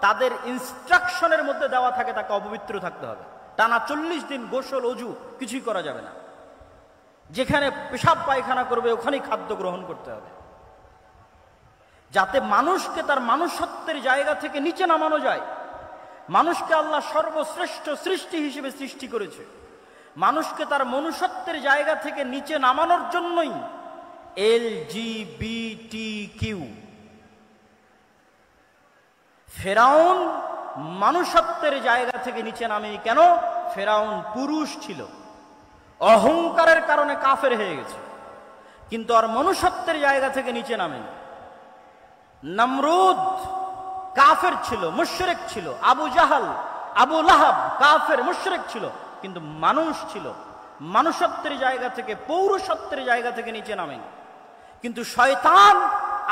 তাদের ইনস্ট্রাকশনের মধ্যে দেওয়া থাকে তাকে অপবিত্র থাকতে হবে। টানা 40 দিন গোসল অজু কিছুই করা যাবে না, যেখানে পেশাব পায়খানা করবে ওখানেই খাদ্য গ্রহণ করতে হবে, যাতে মানুষকে তার মানুষত্বের জায়গা থেকে নিচে নামানো যায়। মানুষকে আল্লাহ সর্বশ্রেষ্ঠ সৃষ্টি হিসেবে সৃষ্টি করেছে, মানুষকে তার মনুষ্যত্বের জায়গা থেকে নিচে নামানোর জন্যই LGBTQ, ফেরাউন মানুষত্বের জায়গা থেকে নিচে নামেনি কেন? ফেরাউন পুরুষ ছিল, অহংকারের কারণে কাফের হয়ে গেছে, কিন্তু আর মনুষ্যত্বের জায়গা থেকে নিচে নামেনি। নমরুদ কাফের ছিল, মুশরিক ছিল, আবু জাহাল, আবু লাহাব কাফের মুশরিক ছিল, কিন্তু মানুষ ছিল, মানুষত্বের জায়গা থেকে, পৌরুষত্বের জায়গা থেকে নিচে নামেনি। কিন্তু শয়তান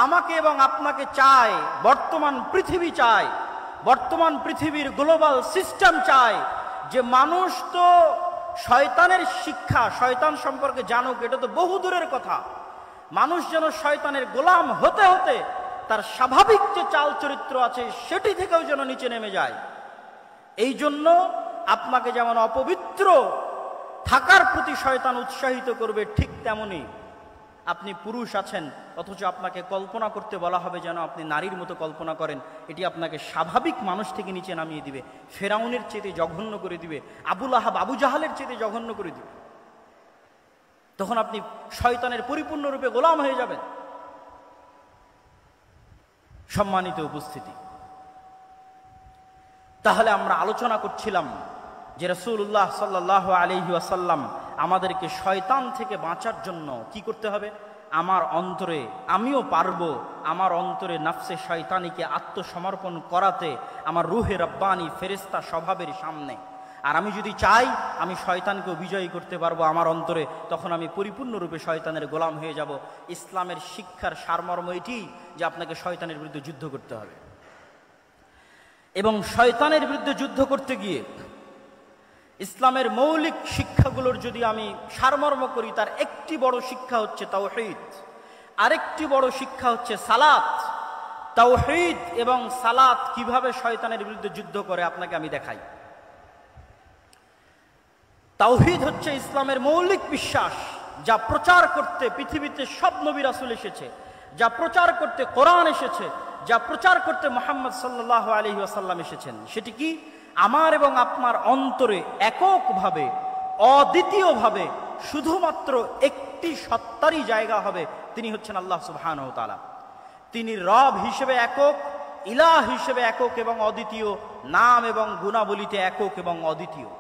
আমাকে এবং আপনাকে চায়, বর্তমান পৃথিবী চায়, বর্তমান পৃথিবীর গ্লোবাল সিস্টেম চায় যে মানুষ তো শয়তানের শিক্ষা, শয়তান সম্পর্কে জানুক, এটা তো বহু দূরের কথা। মানুষ যেন শয়তানের গোলাম হতে হতে তার স্বাভাবিক যে চাল চরিত্র আছে সেটি থেকেও যেন নিচে নেমে যায়। এই জন্য আপনাকে যেমন অপবিত্র থাকার প্রতি শয়তান উৎসাহিত করবে, ঠিক তেমনি আপনি পুরুষ আছেন অথচ আপনাকে কল্পনা করতে বলা হবে যেন আপনি নারীর মতো কল্পনা করেন, এটি আপনাকে স্বাভাবিক মানুষ থেকে নিচে নামিয়ে দিবে, ফেরাউনের চেয়ে জঘন্য করে দিবে, আবু লাহাব আবু জাহালের চেয়ে জঘন্য করে দিবে। তখন আপনি শয়তানের পরিপূর্ণরূপে গোলাম হয়ে যাবেন। সম্মানিত উপস্থিতি, তাহলে আমরা আলোচনা করছিলাম যে রাসূলুল্লাহ সাল্লাল্লাহু আলাইহি ওয়াসাল্লাম আমাদেরকে শয়তান থেকে বাঁচার জন্য কি করতে হবে? আমার অন্তরে, আমিও পারবো আমার অন্তরে নফসে শয়তানিকে আত্মসমর্পণ করাতে আমার রুহে রব্বানি ফেরেশতা স্বভাবের সামনে। আর আমি যদি চাই আমি শয়তানকেও বিজয়ী করতে পারবো আমার অন্তরে, তখন আমি পরিপূর্ণরূপে শয়তানের গোলাম হয়ে যাব। ইসলামের শিক্ষার সারমর্ম এটি যে আপনাকে শয়তানের বিরুদ্ধে যুদ্ধ করতে হবে, এবং শয়তানের বিরুদ্ধে যুদ্ধ করতে গিয়ে ইসলামের মৌলিক শিক্ষাগুলোর যদি আমি সারমর্ম করি, তার একটি বড় শিক্ষা হচ্ছে তাওহীদ, আরেকটি বড় শিক্ষা হচ্ছে সালাত। তাওহীদ এবং সালাত কিভাবে শয়তানের বিরুদ্ধে যুদ্ধ করে আপনাকে আমি দেখাই। তাওহীদ হচ্ছে ইসলামের মৌলিক বিশ্বাস, যা প্রচার করতে পৃথিবীতে সব নবী রাসূল এসেছে, যা প্রচার করতে কোরআন এসেছে, যা প্রচার করতে মুহাম্মদ সাল্লাল্লাহু আলাইহি ওয়াসাল্লাম এসেছেন। সেটি কি? আমার এবং আপনার অন্তরে এককভাবে, অদ্বিতীয়ভাবে শুধুমাত্র একটি সত্তারই জায়গা হবে, তিনি হচ্ছেন আল্লাহ সুবহানাহু ওয়া তাআলা। তিনি রব হিসেবে একক, ইলাহ হিসেবে একক এবং অদ্বিতীয়, নাম এবং গুণাবলিতে একক এবং অদ্বিতীয়।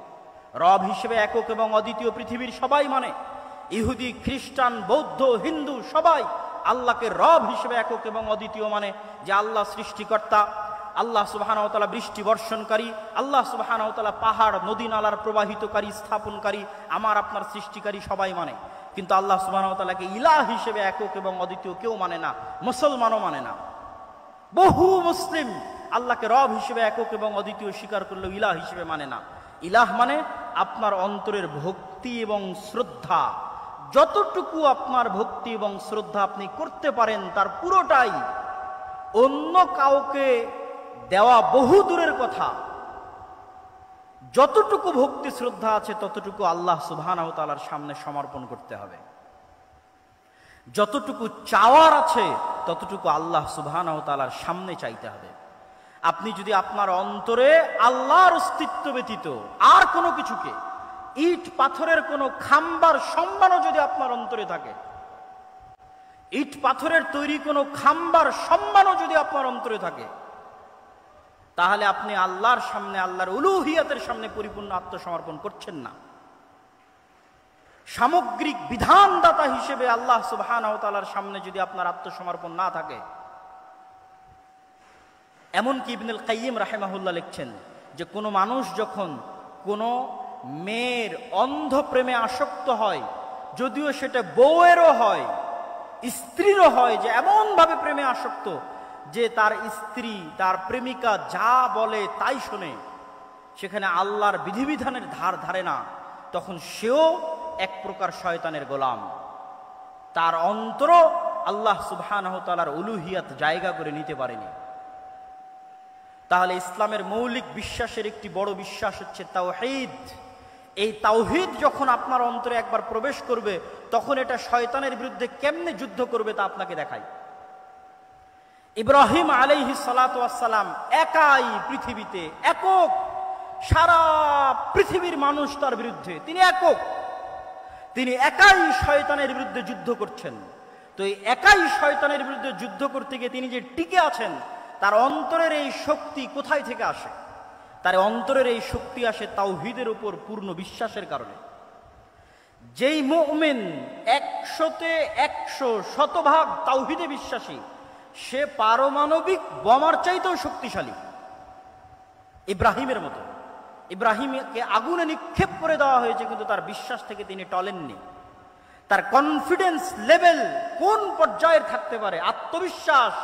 রব হিসেবে একক এবং অদ্বিতীয় পৃথিবীর সবাই মানে, ইহুদি, খ্রিস্টান, বৌদ্ধ, হিন্দু সবাই আল্লাহকে রব হিসেবে একক এবং অদ্বিতীয় মানে, যে আল্লাহ সৃষ্টিকর্তা, আল্লাহ সুবহানাহু ওয়া তাআলা বৃষ্টি বর্ষণকারী, আল্লাহ সুবহানাহু ওয়া তাআলা পাহাড় নদী নালার প্রবাহিতকারী, স্থাপনকারী, আমার আপনার সৃষ্টিকারী সবাই মানে। কিন্তু আল্লাহ সুবহানাহু ওয়া তাআলাকে ইলাহ হিসেবে একক এবং অদ্বিতীয় কেউ মানে না, মুসলমানও মানে না। বহু মুসলিম আল্লাহকে রব হিসেবে একক এবং অদ্বিতীয় স্বীকার করলেও ইলাহ হিসেবে মানে না। ইলাহ মানে আপনার অন্তরের ভক্তি এবং শ্রদ্ধা, যতটুকু আপনার ভক্তি এবং শ্রদ্ধা আপনি করতে পারেন তার পুরোটাই, অন্য কাউকে দেওয়া বহু দূরের কথা, যতটুকু ভক্তি শ্রদ্ধা আছে ততটুকু আল্লাহ সুবহানাহু ওয়া তাআলার সামনে সমর্পণ করতে হবে। যতটুকু চাওয়ার আছে ততটুকু আল্লাহ সুবহানাহু ওয়া তাআলার সামনে চাইতে হবে। আপনি যদি আপনার অন্তরে আল্লাহর অস্তিত্ব ব্যতীত আর কোনো কিছুকে, ইট পাথরের কোনো খাম্বার সম্মানও যদি আপনার অন্তরে থাকে, ইট পাথরের তৈরি কোনো খাম্বার সম্মানও যদি আপনার অন্তরে থাকে, তাহলে আপনি আল্লাহর সামনে, আল্লাহর উলুহিয়াতের সামনে পরিপূর্ণ আত্মসমর্পণ করছেন না। সামগ্রিক বিধানদাতা হিসেবে আল্লাহ সুবহানাহু ওয়া তাআলার সামনে যদি আপনার আত্মসমর্পণ না থাকে, এমনকি ইবনুল কাইয়িম রাহিমাহুল্লাহ লিখছেন যে কোনো মানুষ যখন কোনো মেয়ের অন্ধ প্রেমে আসক্ত হয়, যদিও সেটা বউয়েরও হয়, স্ত্রীরও হয়, যে এমনভাবে প্রেমে আসক্ত যে তার স্ত্রী, তার প্রেমিকা যা বলে তাই শোনে, সেখানে আল্লাহর বিধিবিধানের ধার ধারে না, তখন সেও এক প্রকার শয়তানের গোলাম। তার অন্তর আল্লাহ সুবহানাহু ওয়া তাআলার উলুহিয়াত জায়গা করে নিতে পারেনি। তাহলে ইসলামের মৌলিক বিশ্বাসের একটি বড় বিশ্বাস হচ্ছে তাওহীদ। এই তাওহীদ যখন আপনার অন্তরে একবার প্রবেশ করবে, তখন এটা শয়তানের বিরুদ্ধে কেমনে যুদ্ধ করবে তা আপনাকে দেখাই। ইব্রাহিম আলাইহিস সালাতু ওয়াস সালাম একাই পৃথিবীতে, একক, সারা পৃথিবীর মানুষ তার বিরুদ্ধে, তিনি একক, তিনি একাই শয়তানের বিরুদ্ধে যুদ্ধ করছেন। তো এই একাই শয়তানের বিরুদ্ধে যুদ্ধ করতে গিয়ে তিনি যে টিকে আছেন, তার অন্তরের এই শক্তি কোথায় থেকে আসে? তার অন্তরের এই শক্তি আসে তাওহীদের উপর পূর্ণ বিশ্বাসের কারণে। যেই মুমিন 100-তে 100 শতভাগ তাওহীদে বিশ্বাসী, সে পারমাণবিক বোমার চাইতেও শক্তিশালী। ইব্রাহিমের মতো, ইব্রাহিমকে আগুনে নিক্ষেপ করে দেওয়া হয়েছে, কিন্তু তার বিশ্বাস থেকে তিনি টলেননি। তার কনফিডেন্স লেভেল কোন পর্যায়ের থাকতে পারে, আত্মবিশ্বাস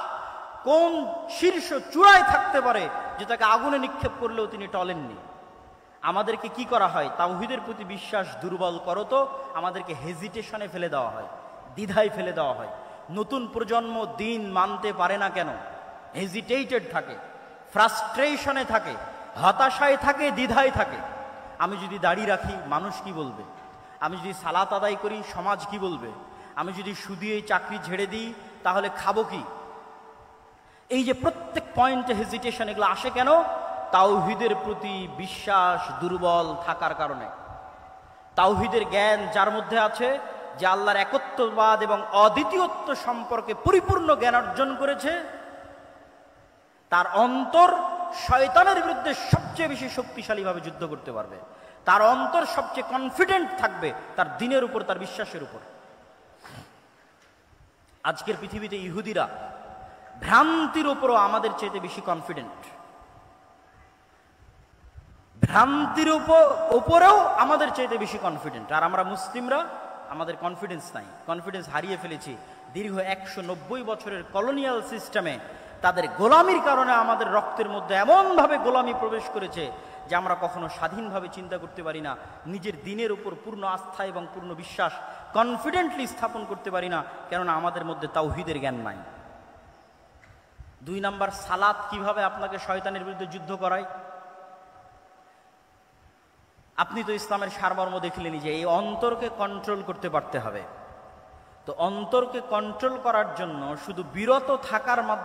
কোন শীর্ষ চূড়ায় থাকতে পারে যে তাকে আগুনে নিক্ষেপ করলেও তিনি টলেননি। আমাদেরকে কি করা হয়? তাওহীদের প্রতি বিশ্বাস দুর্বল করো তো আমাদেরকে হেজিটেশনে ফেলে দেওয়া হয়, দ্বিধায় ফেলে দেওয়া হয়। নতুন প্রজন্ম দিন মানতে পারে না কেন? হেজিটেটেড থাকে, ফ্রাস্ট্রেশনে থাকে, হতাশায় থাকে, দ্বিধায় থাকে। আমি যদি দাড়ি রাখি মানুষ কি বলবে? আমি যদি সালাত আদায় করি সমাজ কি বলবে? আমি যদি শুধিয়ে চাকরি ছেড়ে দিই তাহলে খাবো কি? এই যে প্রত্যেক পয়েন্টে হেজিটেশন, এগুলো আসে কেন? তাওহীদের প্রতি বিশ্বাস দুর্বল থাকার কারণে। তাওহীদের জ্ঞান যার মধ্যে আছে, যে আল্লাহর একত্ববাদ এবং অদ্বিতীয়ত্ব সম্পর্কে পরিপূর্ণ জ্ঞান অর্জন করেছে, তার অন্তর শয়তানের বিরুদ্ধে সবচেয়ে বেশি শক্তিশালীভাবে যুদ্ধ করতে পারবে। তার অন্তর সবচেয়ে কনফিডেন্ট থাকবে তার দ্বীনের উপর, তার বিশ্বাসের উপর। আজকের পৃথিবীতে ইহুদিরা ভ্রান্তির উপরও আমাদের চাইতে বেশি কনফিডেন্ট, ভ্রান্তির উপরেও আমাদের চাইতে বেশি কনফিডেন্ট। আর আমরা মুসলিমরা, আমাদের কনফিডেন্স নাই, কনফিডেন্স হারিয়ে ফেলেছি। দীর্ঘ 190 বছরের কলোনিয়াল সিস্টেমে তাদের গোলামির কারণে আমাদের রক্তের মধ্যে এমনভাবে গোলামি প্রবেশ করেছে যে আমরা কখনো স্বাধীনভাবে চিন্তা করতে পারি না, নিজের দ্বীনের উপর পূর্ণ আস্থা এবং পূর্ণ বিশ্বাস কনফিডেন্টলি স্থাপন করতে পারি না, কেননা আমাদের মধ্যে তাওহীদের জ্ঞান নাই। 2 নাম্বার, সালাত কিভাবে আপনাকে শয়তানের বিরুদ্ধে যুদ্ধ করায়? আপনি তো ইসলামের সারমর্ম দেখলেনই যে এই অন্তরকে কন্ট্রোল করতে পারতে হবে। তো অন্তরকে কন্ট্রোল করার জন্য শুধু বিরত থাকার মাধ্যমে